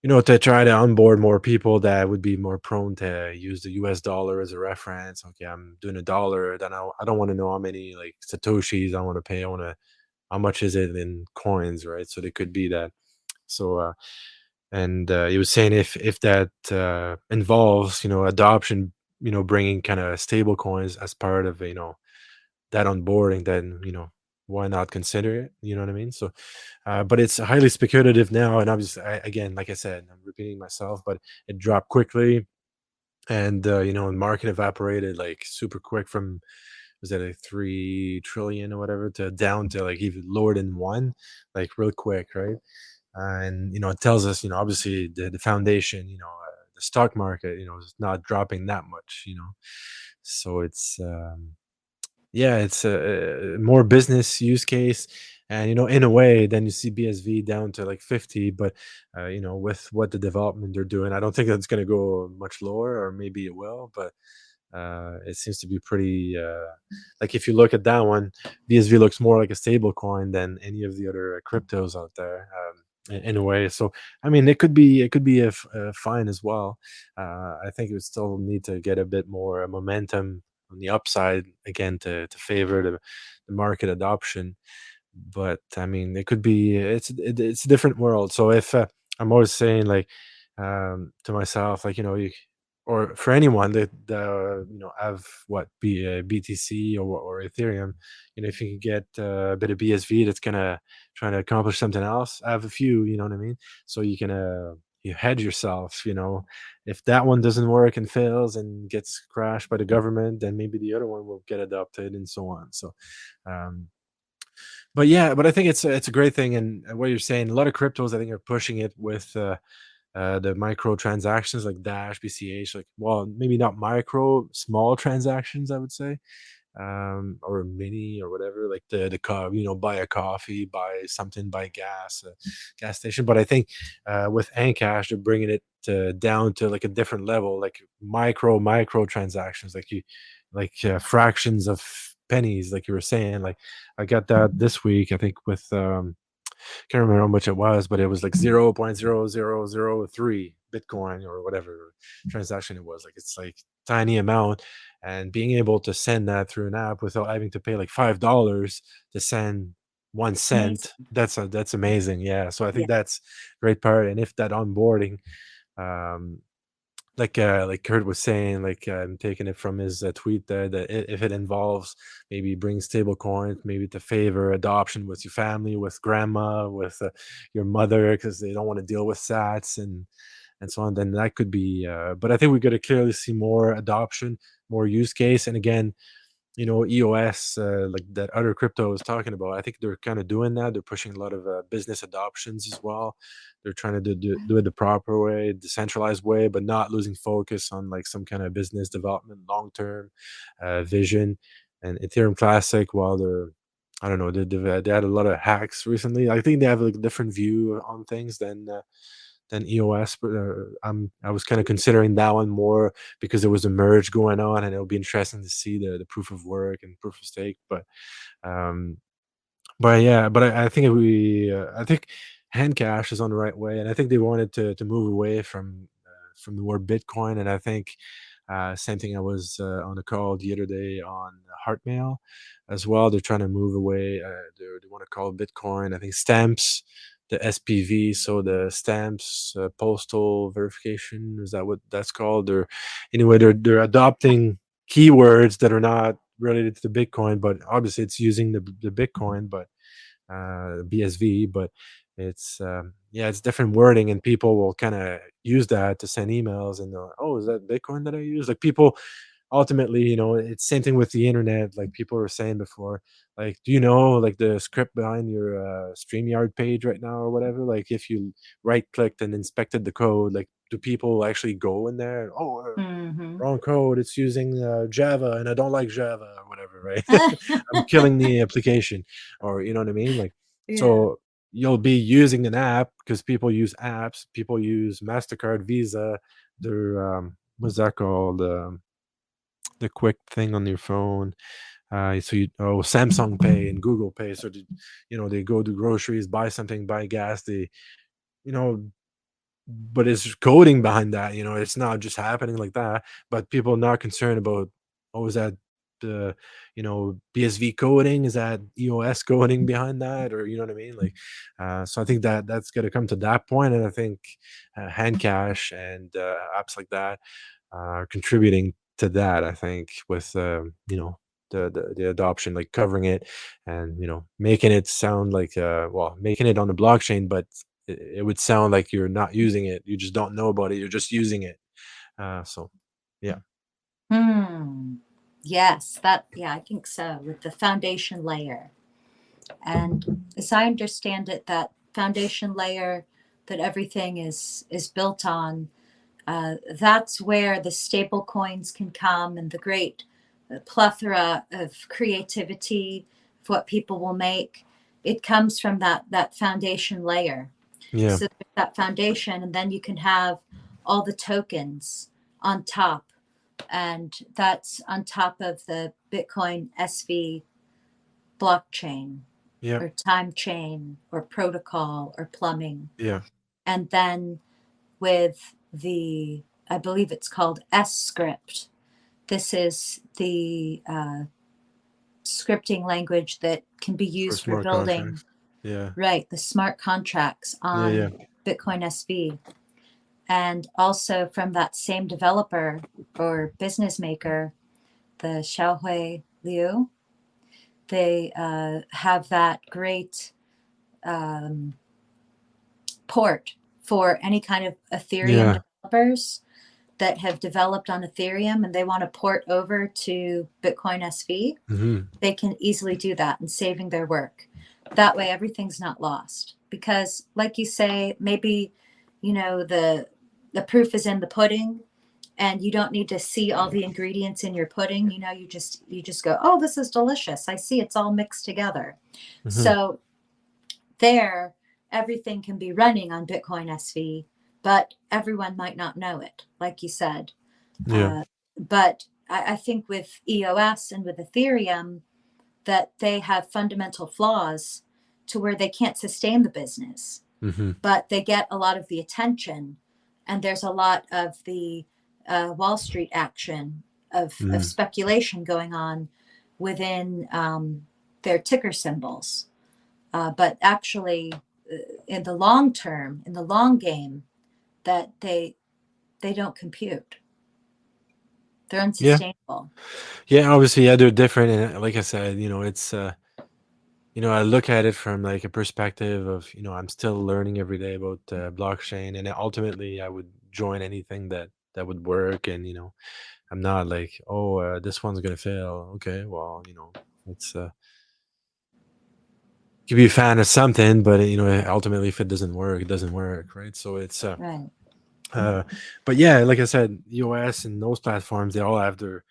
to try to onboard more people that would be more prone to use the US dollar as a reference. Okay, I'm doing a dollar, then I don't want to know how many like satoshis I want to pay. I want to how much is it in coins, right? So they could be that. So and he was saying if that involves adoption, bringing kind of stable coins as part of that onboarding, then why not consider it? You know what I mean? So, but it's highly speculative now, and obviously, again, like I said, I'm repeating myself, but it dropped quickly, and the market evaporated like super quick from was that like 3 trillion or whatever to down to like even lower than one, like real quick, right? And it tells us, obviously the foundation, the stock market, is not dropping that much, so it's yeah, it's a more business use case. And in a way then you see BSV down to like 50, but with what the development they're doing, I don't think that's going to go much lower, or maybe it will, but it seems to be pretty like if you look at that one, BSV looks more like a stable coin than any of the other cryptos out there, in a way. So I mean, it could be fine as well. I think it would still need to get a bit more momentum on the upside again to favor the market adoption. But I mean, it could be it's a different world. So if I'm always saying like to myself, like or for anyone that have what be BTC or Ethereum, if you can get a bit of BSV that's gonna try to accomplish something else, I have a few, you know what I mean. So you can you hedge yourself. If that one doesn't work and fails and gets crashed by the government, then maybe the other one will get adopted and so on. So um, but yeah, but I think it's a great thing, and what you're saying, a lot of cryptos I think are pushing it with the micro transactions like Dash, BCH, like well, maybe not micro, small transactions, I would say, or mini or whatever, like buy a coffee, buy something, buy gas, gas station. But I think with Ancash, they're bringing it down to like a different level, like micro transactions, like fractions of pennies, like you were saying. Like I got that this week, I think with can't remember how much it was, but it was like 0.0003 Bitcoin or whatever transaction it was. Like it's like tiny amount, and being able to send that through an app without having to pay like $5 to send 1 cent. Amazing. That's amazing. Yeah. So I Yeah. think that's great part. And if that onboarding, um, like Kurt was saying, like I'm taking it from his tweet there that if it involves maybe bring stable coins, maybe to favor adoption with your family, with grandma, with your mother, because they don't want to deal with Sats and so on, then that could be. But I think we got to clearly see more adoption, more use case, and again, EOS, like that other crypto I was talking about, I think they're kind of doing that. They're pushing a lot of business adoptions as well. They're trying to do it the proper way, decentralized way, but not losing focus on like some kind of business development, long term vision. And Ethereum Classic, while I don't know, they had a lot of hacks recently. I think they have like a different view on things than EOS. But I was kind of considering that one more because there was a merge going on, and it'll be interesting to see the proof of work and proof of stake. Um, but yeah, but I think hand cash is on the right way, and I think they wanted to move away from the word Bitcoin, and I think same thing. I was on a call the other day on Heartmail as well. They're trying to move away. They want to call Bitcoin, I think, stamps, the SPV, so the stamps postal verification. Is that what that's called? Or anyway, they're adopting keywords that are not related to the Bitcoin, but obviously it's using the Bitcoin, but BSV, but it's yeah, it's different wording, and people will kind of use that to send emails, and they're like, oh, is that Bitcoin that I use? Like people ultimately, it's same thing with the internet. Like people were saying before, like, do you know like the script behind your StreamYard page right now or whatever? Like if you right clicked and inspected the code, like do people actually go in there? And, oh, Mm-hmm. wrong code. It's using Java, and I don't like Java or whatever, right? I'm killing the application, or you know what I mean? Like, Yeah. so you'll be using an app because people use apps. People use Mastercard, Visa. Their what's that called? The quick thing on your phone. So Samsung Pay and Google Pay. So they go to groceries, buy something, buy gas. They you know but it's coding behind that. It's not just happening like that. But people are not concerned about, oh, is that the BSV coding, is that EOS coding behind that, or you know what I mean? Like, so I think that's going to come to that point, and I think hand cash and apps like that are contributing to that. I think with the adoption, like covering it, and making it sound like making it on the blockchain, but it would sound like you're not using it. You just don't know about it. You're just using it. So, yeah, Hmm. Yes, yeah, I think so, with the foundation layer. And as I understand it, that foundation layer that everything is built on, that's where the stable coins can come, and the great plethora of creativity of what people will make. It comes from that foundation layer. yeah, So there's that foundation, and then you can have all the tokens on top, and that's on top of the Bitcoin SV blockchain yeah, or time chain or protocol or plumbing. yeah, And then with I believe it's called S script. This is the scripting language that can be for used for smart building, contracts. Yeah, right, the smart contracts yeah, yeah, on Bitcoin SV. And also from that same developer or business maker, the Xiaohui Liu, they have that great um, port for any kind of Ethereum yeah. developers that have developed on Ethereum and they want to port over to Bitcoin SV. Hmm. They can easily do that and saving their work. That way, everything's not lost. Because, like you say, maybe the proof is in the pudding, and you don't need to see all the ingredients in your pudding. You just go, oh, this is delicious. I see it's all mixed together. Hmm. So there, everything can be running on Bitcoin SV, but everyone might not know it, like you said. Yeah. Uh, but I think with EOS and with Ethereum, that they have fundamental flaws to where they can't sustain the business, Hmm. but they get a lot of the attention, and there's a lot of the Wall Street action of Hmm. speculation going on within their ticker symbols. But actually, in the long term, in the long game, that they don't compute. They're Yeah. unsustainable. Yeah. Obviously, yeah, they're different, and like I said, it's I look at it from like a perspective of, I'm still learning every day about blockchain, and ultimately I would join anything that would work. And I'm not like, oh, this one's gonna fail. Okay, well, it's you can be a fan of something, but ultimately, if it doesn't work, it doesn't work, right? So it's Right. uh but yeah, like I said, EOS and those platforms, they all have their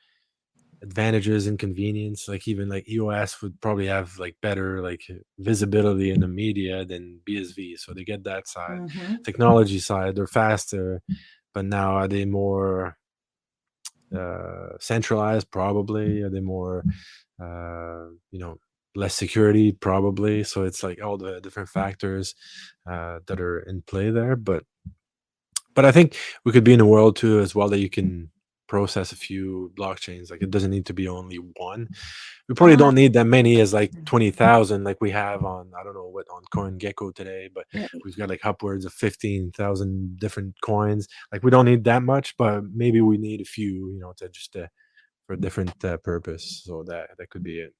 advantages and convenience. Like even like EOS would probably have like better like visibility in the media than BSV, so they get that side. Mm-hmm. Technology side, they're faster, but now are they more centralized? Probably. Are they more you know, less security? Probably. So it's like all the different factors that are in play there. But I think we could be in a world too as well that you can process a few blockchains. Like it doesn't need to be only one. We probably Uh, don't need that many as like 20,000 like we have on, I don't know what, on CoinGecko today, but right. we've got like upwards of 15,000 different coins. Like we don't need that much, but maybe we need a few, you know, to just for a different purpose. So that could be it.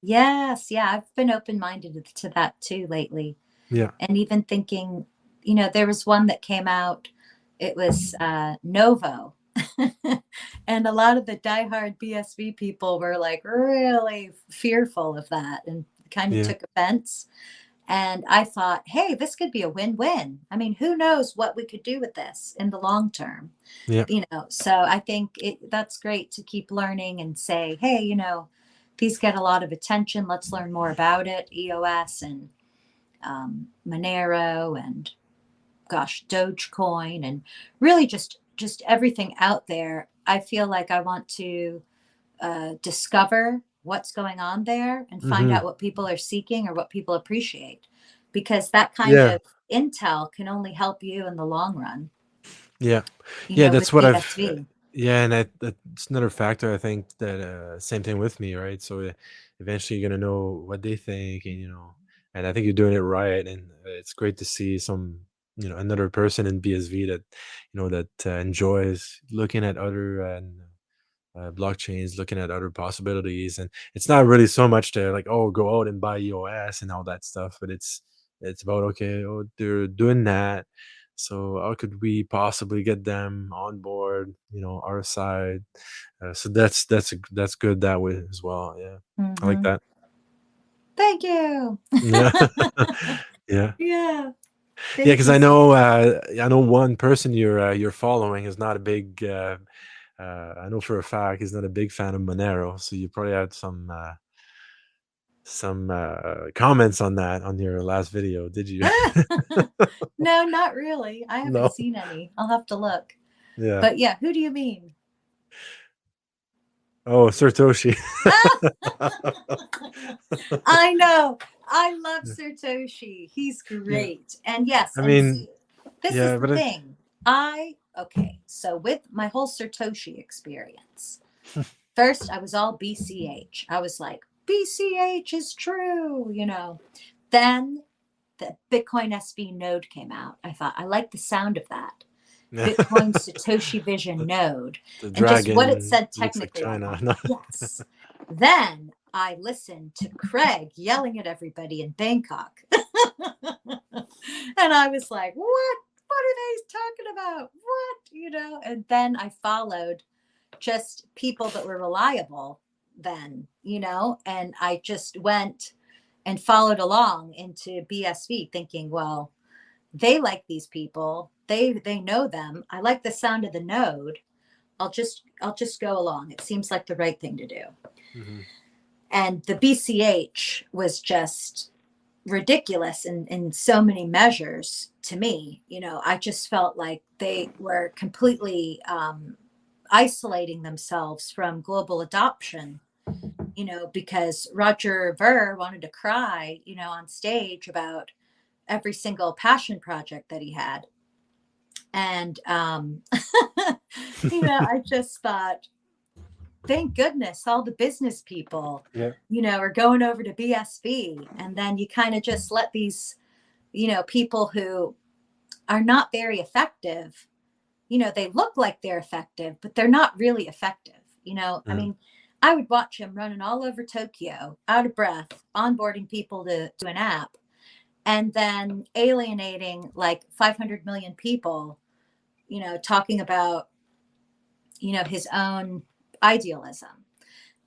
Yes, yeah, I've been open-minded to that too lately. Yeah. And even thinking, there was one that came out, it was Novo. And a lot of the diehard BSV people were like really fearful of that and kind of Yeah. took offense. And I thought, hey, this could be a win-win. I mean, who knows what we could do with this in the long term, Yeah. So I think that's great to keep learning and say, hey, these get a lot of attention. Let's learn more about it. EOS and Monero and gosh, Dogecoin and really just everything out there. I feel like I want to discover what's going on there and find Hmm. out what people are seeking or what people appreciate, because that kind Yeah. of intel can only help you in the long run. Yeah. Yeah, With that's what I've BSV. yeah, and that's another factor I think that same thing with me, right? So eventually you're going to know what they think, and you know, and I think you're doing it right, and it's great to see some, you know, another person in BSV that, you know, that enjoys looking at other and blockchains, looking at other possibilities. And it's not really so much to like, oh, go out and buy EOS and all that stuff, but it's about, okay, oh, they're doing that, so how could we possibly get them on board, you know, our side. So that's good that way as well. Yeah, I like Hmm. that. Thank you. Yeah. Yeah. Yeah. Yeah, Thank because you. I know one person you're following is not a big I know for a fact he's not a big fan of Monero, so you probably had some comments on that on your last video, did you? No, not really. I haven't No. seen any. I'll have to look. Yeah. But yeah, who do you mean? Oh, Satoshi. I know. I love Satoshi. He's Yeah. great. And yes, I and mean, see, this is yeah, the but thing. Okay, so with my whole Satoshi experience, first I was all BCH. I was like, BCH is true. Then the Bitcoin SV node came out. I thought, I like the sound of that. Bitcoin Satoshi Vision node, the and just what it dragon said looks like technically. I'm China. like, No. yes. Then I listened to Craig yelling at everybody in Bangkok. And I was like, what? What are they talking about? What? And then I followed just people that were reliable then, and I just went and followed along into BSV thinking, well, they like these people. They know them. I like the sound of the node. I'll just go along. It seems like the right thing to do. Hmm. And the BCH was just ridiculous in so many measures to me. I just felt like they were completely isolating themselves from global adoption, because Roger Ver wanted to cry, on stage about every single passion project that he had. And, I just thought, thank goodness all the business people, Yeah. are going over to BSV. And then you kind of just let these, people who are not very effective, they look like they're effective, but they're not really effective. I Mm. mean, I would watch him running all over Tokyo, out of breath, onboarding people to an app, and then alienating like 500 million people, talking about, his own idealism.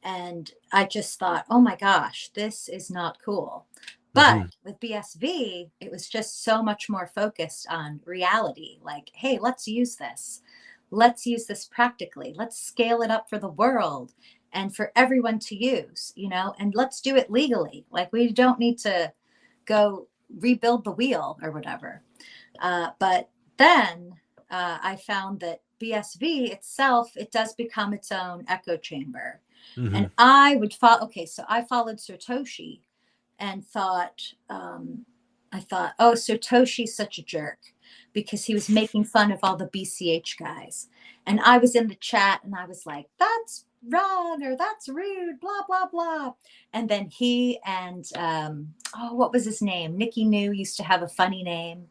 And I just thought, oh my gosh, this is not cool. Hmm. But with BSV, it was just so much more focused on reality. Like, hey, let's use this. let's use this practically. Let's scale it up for the world and for everyone to use, and let's do it legally. Like, we don't need to go rebuild the wheel or whatever. But then I found that BSV itself, it does become its own echo chamber. Hmm. And I would follow, okay, so I followed Satoshi and I thought, oh, Satoshi's such a jerk because he was making fun of all the BCH guys. And I was in the chat and I was like, that's wrong or that's rude, blah, blah, blah. And then he and, oh, what was his name? Nikki New used to have a funny name.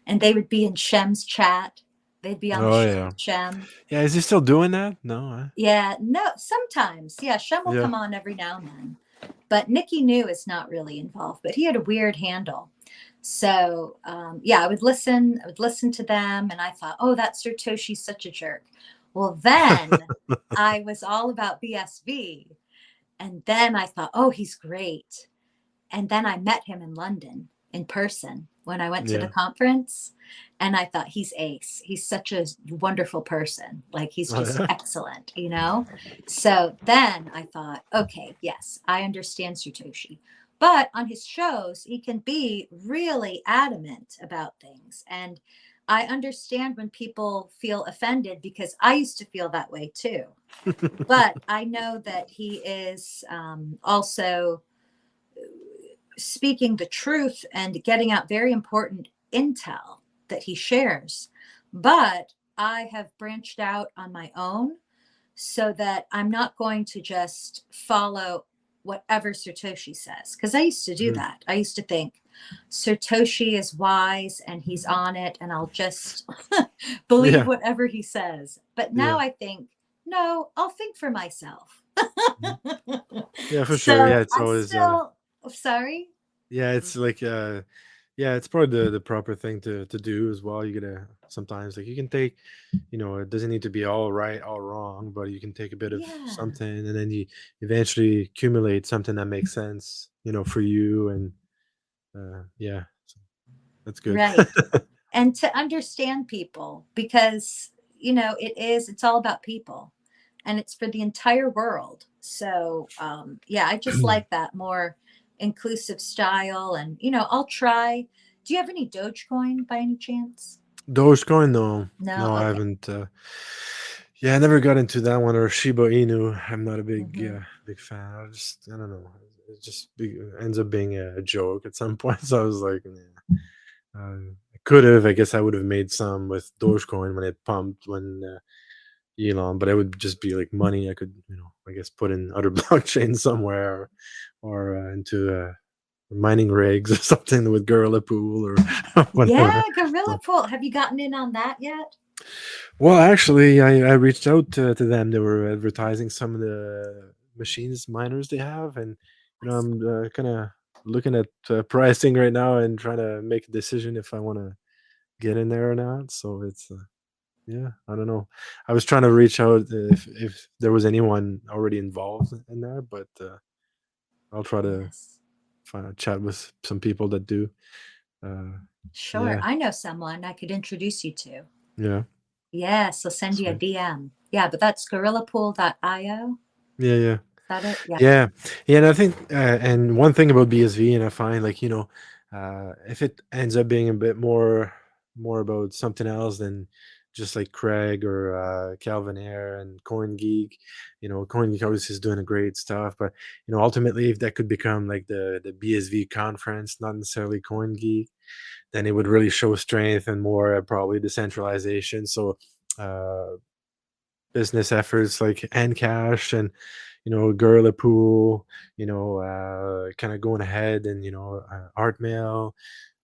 And they would be in Shem's chat. They'd be on the Oh show yeah, with Shem. yeah. Is he still doing that? No. Yeah, no, sometimes. Yeah, Shem will Yeah. come on every now and then. But Nikki New is not really involved, but he had a weird handle. So yeah, I would listen to them, and I thought, oh, that Satoshi's such a jerk. Well, then I was all about BSV, and then I thought, oh, he's great. And then I met him in London in person when I went to the Yeah. conference. And I thought, he's ace. He's such a wonderful person. Like, he's Oh just yeah. excellent. So then I thought, okay, yes, I understand Satoshi. But on his shows, he can be really adamant about things. And I understand when people feel offended because I used to feel that way too. But I know that he is also speaking the truth and getting out very important intel that he shares. But I have branched out on my own so that I'm not going to just follow whatever Satoshi says. Because I used to do Mhm. that. I used to think Satoshi is wise and he's on it, and I'll just believe Yeah. whatever he says. But now Yeah. I think, no, I'll think for myself. Mhm. Yeah, for sure. Yeah, So it's I always still, sorry. yeah, it's like yeah, it's probably the proper thing to do as well. You gotta sometimes like you can take, it doesn't need to be all right, all wrong, but you can take a bit of Yeah, something and then you eventually accumulate something that makes sense, for you and yeah, so that's good. right. And to understand people because, it's all about people and it's for the entire world. So, yeah, I just like that more inclusive style. And, I'll try. Do you have any Dogecoin by any chance? Dogecoin, no, No? no, I Okay. haven't. Yeah, I never got into that one or Shiba Inu. I'm not a Hmm. big fan. I don't know. It just ends up being a joke at some point. So I was like, nah. I could have. I guess I would have made some with Dogecoin when it pumped when Elon, but it would just be like money I could, I guess put in other blockchains somewhere or into mining rigs or something with Gorilla Pool or Yeah, whatever. Gorilla So Pool. Have you gotten in on that yet? well, actually, I reached out to them. They were advertising some of the machines miners they have, and I'm kind of looking at pricing right now and trying to make a decision if I want to get in there or not. So it's yeah, I don't know. I was trying to reach out if there was anyone already involved in there, but I'll try to Yes. find a chat with some people that do. Uh, Sure. yeah, I know someone I could introduce you to. yeah, Yes, I'll send you a sweet. DM. Yeah, but that's gorillapool.io. Yeah, yeah. Is that it? Yeah. Yeah, yeah, and I think, and one thing about BSV, and I find like if it ends up being a bit more about something else than just like Craig or Calvin Ayre and CoinGeek, CoinGeek obviously is doing a great stuff, but ultimately if that could become like the BSV conference, not necessarily CoinGeek, then it would really show strength and more probably decentralization. So. Business efforts like Encash and Gorilla Pool, kind of going ahead and Artmail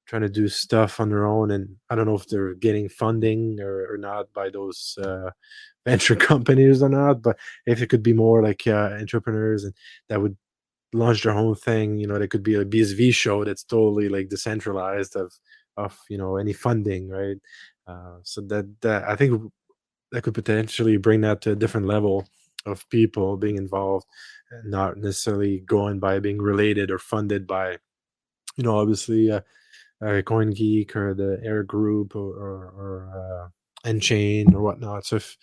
trying to do stuff on their own, and I don't know if they're getting funding or not by those venture companies or not, but if it could be more like entrepreneurs and that would launch their own thing, there could be a BSV show that's totally like decentralized of any funding, right? So that I think that could potentially bring that to a different level of people being involved and not necessarily going by being related or funded by obviously CoinGeek or the Air Group or and chain or whatnot. So if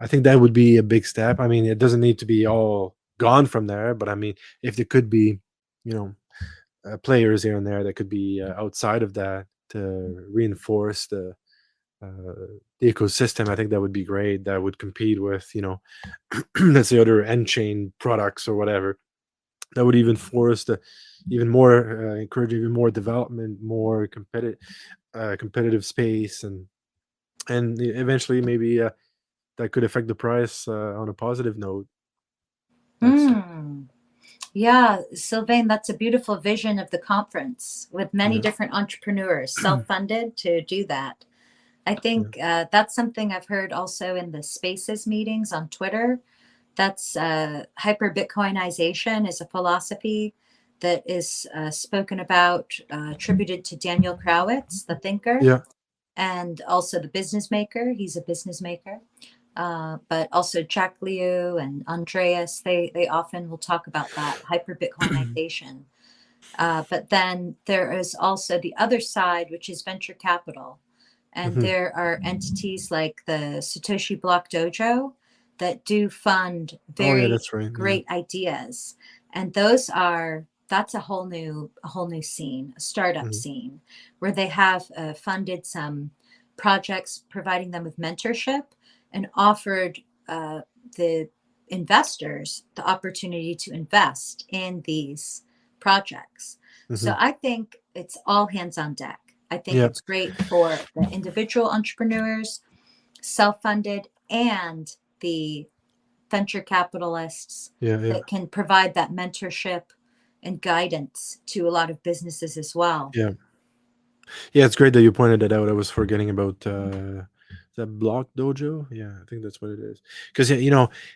I think that would be a big step. I mean, it doesn't need to be all gone from there, but I mean, if there could be, you know, players here and there that could be outside of that to reinforce the ecosystem, I think that would be great. That would compete with, let's say other end chain products or whatever. That would even force the even more encourage even more development, more competitive space, and eventually maybe that could affect the price on a positive note. That's Hmm. Yeah, Sylvain, that's a beautiful vision of the conference with many yeah, different entrepreneurs, self-funded to do that. I yeah, think that's something I've heard also in the Spaces meetings on Twitter. That's hyper Bitcoinization is a philosophy that is spoken about, attributed to Daniel Krowitz, the thinker, yeah. and also the business maker. He's a business maker. But also Jack Liu and Andreas, they often will talk about that hyper Bitcoinization. But then there is also the other side, which is venture capital. And Hmm. there are entities like the Satoshi Block Dojo that do fund Oh yeah, very that's right. Yeah. great ideas. And that's a whole new scene, a startup Hmm. scene, where they have funded some projects, providing them with mentorship and offered the investors the opportunity to invest in these projects. Hmm. So I think it's all hands on deck. I think Yeah, it's great for the individual entrepreneurs, self funded, and the venture capitalists yeah, yeah, that can provide that mentorship and guidance to a lot of businesses as well. yeah. Yeah, it's great that you pointed that out. I was forgetting about that Block Dojo. Yeah, I think that's what it is. Because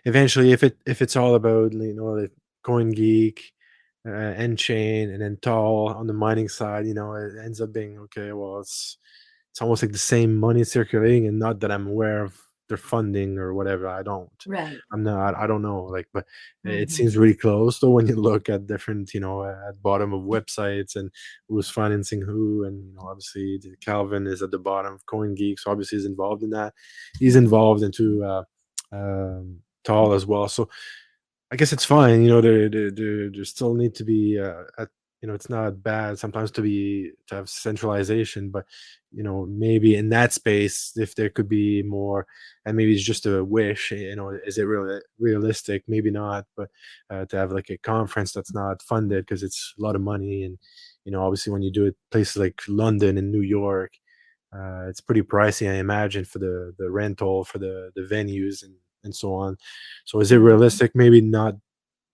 eventually, if it's all about like Coin Geek, End Chain, and then Tall on the mining side, it ends up being okay. Well, it's almost like the same money circulating, and not that I'm aware of their funding or whatever. Right. I'm not. I don't know. Like, but it Hmm. seems really close. Though when you look at different, at bottom of websites and who's financing who, and obviously Calvin is at the bottom of CoinGeek, so obviously he's involved in that. He's involved into Tall as well. So I guess it's fine. There still need to be it's not bad sometimes to have centralization, but maybe in that space, if there could be more, and maybe it's just a wish. Is it really realistic? Maybe not, but to have like a conference that's not funded because it's a lot of money, and obviously when you do it places like London and New York, it's pretty pricey, I imagine, for the rental for the venues and so on. So is it Hmm. realistic? Maybe not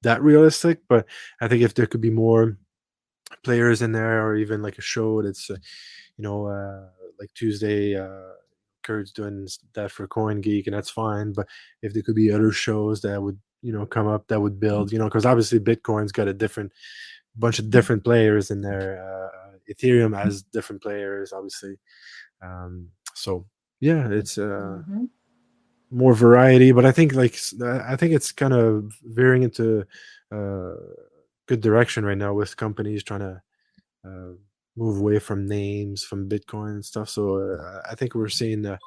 that realistic, but I think if there could be more players in there, or even like a show that's, you know, uh, like Tuesday, Kurt's doing that for Coin Geek, and that's fine. But if there could be other shows that would, come up that would build, because obviously Bitcoin's got a different bunch of different players in there. Ethereum has different players, obviously. So yeah, it's Hmm. more variety, but I think I think it's kind of veering into uh, good direction right now with companies trying to uh, move away from names from Bitcoin and stuff. So I think we're seeing a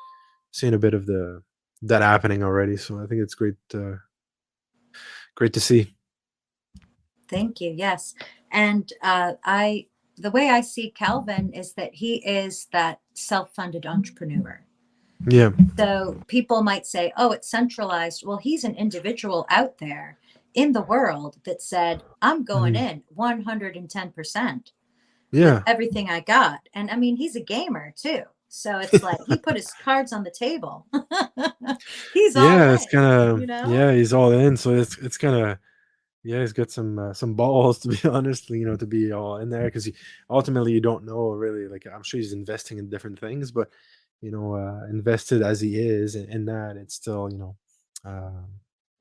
bit of the that happening already. So I think it's great to see. Thank you. Yes. And the way I see Calvin is that he is that self funded entrepreneur. Yeah. So people might say, oh, it's centralized. Well, he's an individual out there in the world that said, I'm going Mhm. in 110% with Yeah. everything I got. And I mean, he's a gamer too. So it's like he put his cards on the table. He's all Yeah, it's in, kind you of know? yeah. He's all in, so it's kind of yeah. He's got some balls to be honest. To be all in there because ultimately you don't know really. Like I'm sure he's investing in different things, but invested as he is in that, it's still uh,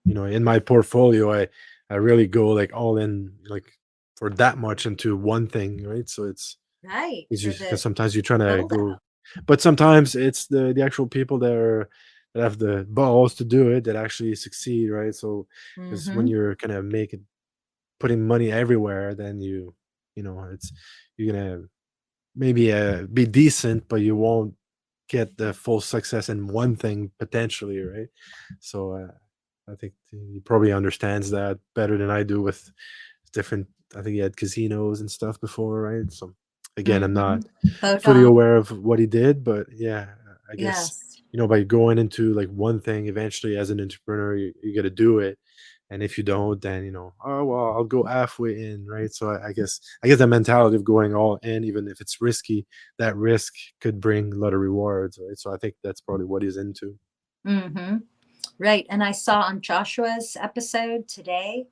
in my portfolio, I really go like all in like for that much into one thing, right? So Right. it's For because the sometimes you're trying to build go, out. but sometimes it's the actual people that have the balls to do it that actually succeed, right? So because when Hmm. you're kind of making putting money everywhere, then it's you're gonna maybe be decent, but you won't get the full success in one thing potentially, right? So I think he probably understands that better than I do with different. I think he had casinos and stuff before, right? So again, I'm Mm-hmm. not fully Bodong. aware of what he did, but yeah, I guess Yes. by going into like one thing, eventually as an entrepreneur, you got to do it. And if you don't, then oh well, I'll go halfway in, right? So I guess the mentality of going all in, even if it's risky, that risk could bring a lot of rewards, right? So I think that's probably what he's into. Mm-hmm. Right. And I saw on Joshua's episode today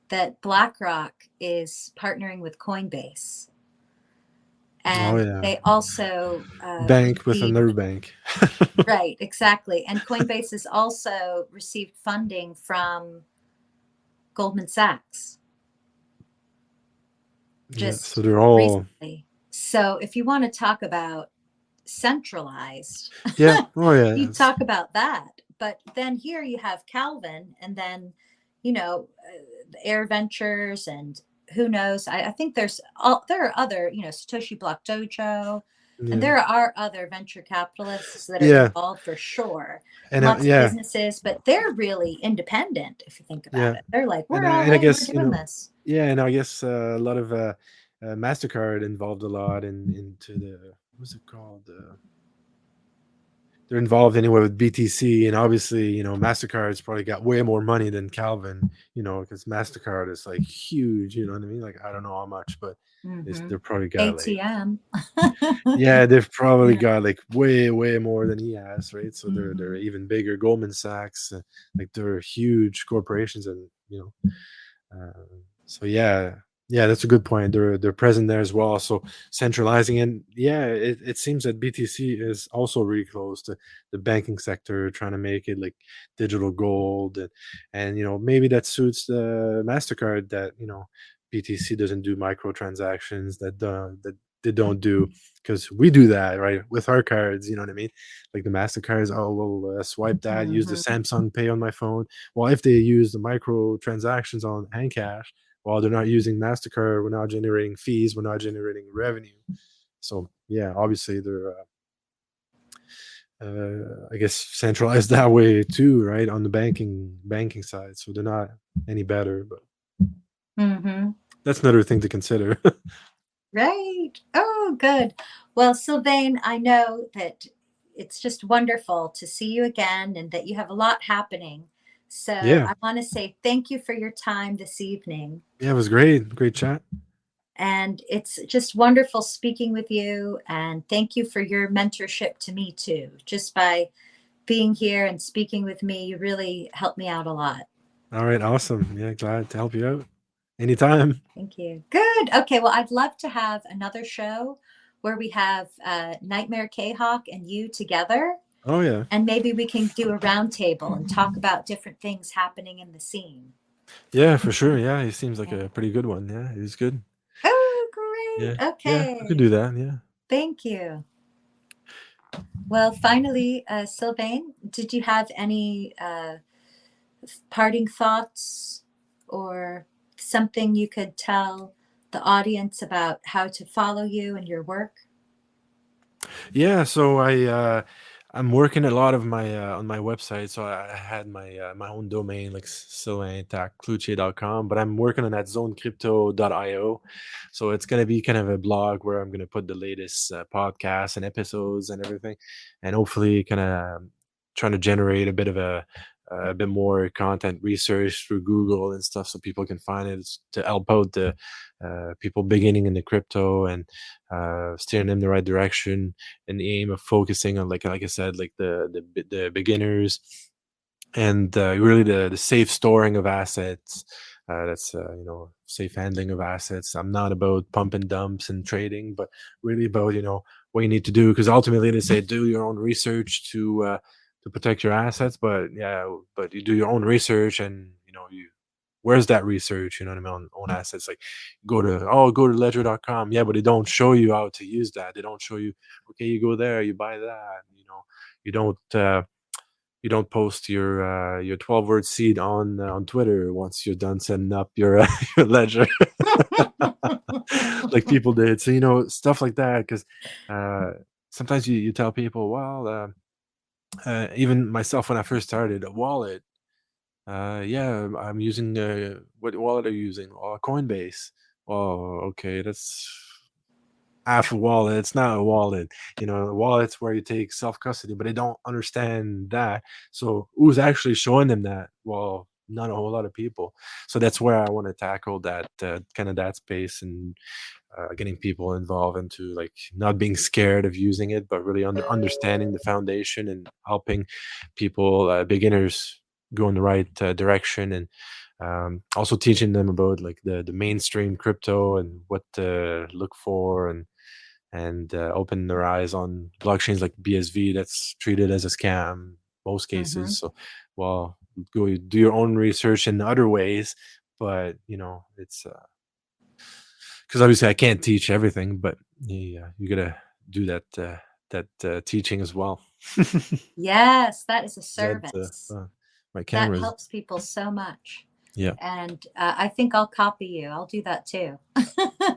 that BlackRock is partnering with Coinbase. Oh And yeah, they also bank with received, another bank. right, exactly. And Coinbase has also received funding from Goldman Sachs Yeah, so just they're all recently. So if you want to talk about centralized, yeah. Oh you yeah, talk about that. But then here you have Calvin, and then, the Air Ventures, and who knows? I think there are other, Satoshi Block Dojo, and yeah, there are other venture capitalists that are yeah, involved for sure. and Lots of yeah, businesses, but they're really independent if you think about yeah, it. They're like, and we're I, all and I in, we're guess doing this. yeah, and I guess a lot of Mastercard involved a lot into the what's it called? They're involved anyway with BTC, and obviously, Mastercard's probably got way more money than Calvin, because Mastercard is like huge. You know what I mean? Like I don't know how much, but Hmm. they're probably got like ATM. yeah, they've probably Yeah. got like way way more than he has, right? So they're Hmm. even bigger. Goldman Sachs, like they're huge corporations, and so yeah, yeah, that's a good point. They're present there as well. So centralizing, and yeah, it seems that BTC is also really close to the banking sector, trying to make it like digital gold, and maybe that suits the Mastercard that BTC doesn't do microtransactions that they don't do because we do that right with our cards. You know what I mean? Like the Mastercards, oh, we'll swipe that, use the Hmm. Samsung Pay on my phone. Well, if they use the micro transactions on Handcash, well, they're not using Mastercard. We're not generating fees. We're not generating revenue. So yeah, obviously they're, I guess, centralized that way too, right? On the banking side, so they're not any better. But Hmm. that's another thing to consider. Right. Oh, good. Well, Sylvain, I know that it's just wonderful to see you again and that you have a lot happening. So Yeah, I want to say thank you for your time this evening. yeah, it was great chat. And it's just wonderful speaking with you. And thank you for your mentorship to me, too. Just by being here and speaking with me, you really helped me out a lot. All right, awesome. Yeah, glad to help you out anytime. Thank you. Good. Okay. Well, I'd love to have another show where we have Nightmare K-Hawk and you together. Oh yeah, And maybe we can do a roundtable and talk about different things happening in the scene. yeah, for sure. Yeah, he seems like Yeah. a pretty good one. Yeah, he's good. Oh, Yeah, great. yeah, I could Okay. do that. Yeah. Thank you. Well, finally, Sylvain, did you have any parting thoughts or something you could tell the audience about how to follow you and your work? Yeah, so I'm working a lot of my on my website. So I had my own domain like sylvain-cloutier.com, but I'm working on that zonecrypto.io. So it's gonna be kind of a blog where I'm gonna put the latest podcasts and episodes and everything, and hopefully kind of trying to generate a bit more content research through Google and stuff so people can find it to help out the people beginning in the crypto and steering them in the right direction in the aim of focusing on like I said, like the beginners and really the safe storing of assets. That's safe handling of assets. I'm not about pump and dumps and trading, but really about what you need to do because ultimately they say do your own research to protect your assets. But yeah, but you do your own research and you where's that research, you know what I mean, on assets? Like go to ledger.com. Yeah, but they don't show you how to use that. They don't show you, okay, you go there, you buy that, you don't you don't post your 12-word seed on Twitter once you're done setting up your your ledger like people did. So stuff like that because uh sometimes you tell people, well, even myself when I first started, a wallet. Yeah, I'm using what wallet are you using? Oh, Coinbase. Oh, okay, that's half a wallet. It's not a wallet. A wallet's where you take self custody, but they don't understand that. So who's actually showing them that? Well, not a whole lot of people. So that's where I want to tackle that kind of that space, and getting people involved into like not being scared of using it, but really understanding the foundation and helping people, beginners, go in the right direction, and also teaching them about like the mainstream crypto and what to look for, and open their eyes on blockchains like BSV that's treated as a scam most Hmm. cases. So, well, go do your own research in other ways, but it's because obviously I can't teach everything, but yeah, you gotta do that teaching as well. Yes, that is a That service my that cameras. helps people so much. Yeah, And I think I'll copy you. I'll do that too.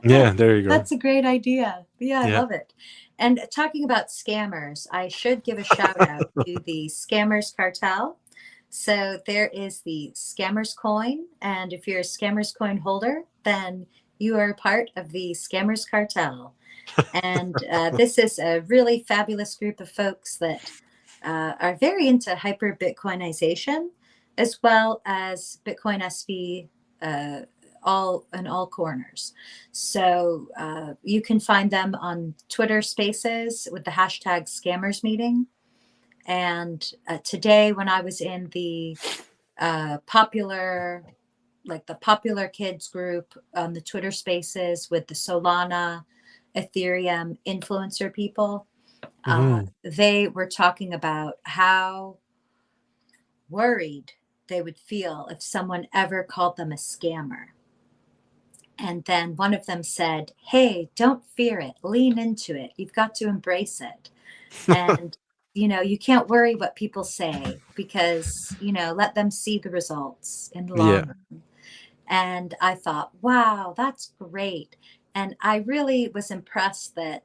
yeah. There you go. That's a great idea. Yeah, I Yeah. love it. And talking about scammers, I should give a shout out to the Scammers Cartel. So there is the Scammers Coin. And if you're a Scammers Coin holder, then you are part of the Scammers Cartel. And this is a really fabulous group of folks that are very into hyper Bitcoinization, as well as Bitcoin SV, uh, all in all corners. So you can find them on Twitter Spaces with the hashtag Scammers Meeting. And today, when I was in the popular, like the popular kids group on the Twitter Spaces with the Solana, Ethereum influencer people, Hmm. they were talking about how worried they would feel if someone ever called them a scammer. And then one of them said, "Hey, don't fear it. Lean into it. You've got to embrace it. And, you can't worry what people say because, let them see the results in the Yeah. long run." And I thought, wow, that's great. And I really was impressed that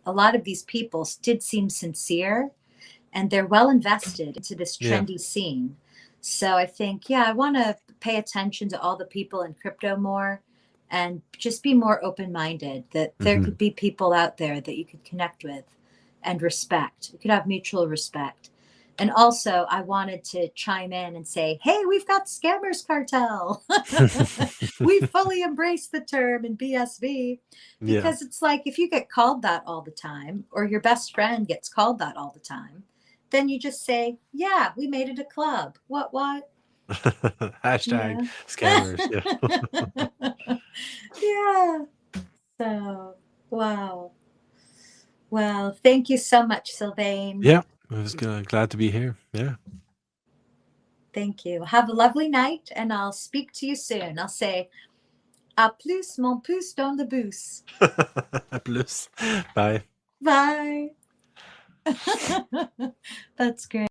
a lot of these people did seem sincere and they're well invested into this Yeah. trendy scene. So I think, yeah, I want to pay attention to all the people in crypto more and just be more open minded that there Hmm. could be people out there that you could connect with and respect. You could have mutual respect. And also, I wanted to chime in and say, hey, we've got Scammers Cartel. We fully embrace the term in BSV Yeah. because it's like if you get called that all the time, or your best friend gets called that all the time, then you just say, yeah, we made it a club. What? Hashtag Yeah. scammers. Yeah. Yeah. So, wow. Well, thank you so much, Sylvain. Yeah. I was glad to be here. Yeah. Thank you. Have a lovely night, and I'll speak to you soon. I'll say, à plus, mon pouce dans le bus. Plus. Bye. Bye. That's great.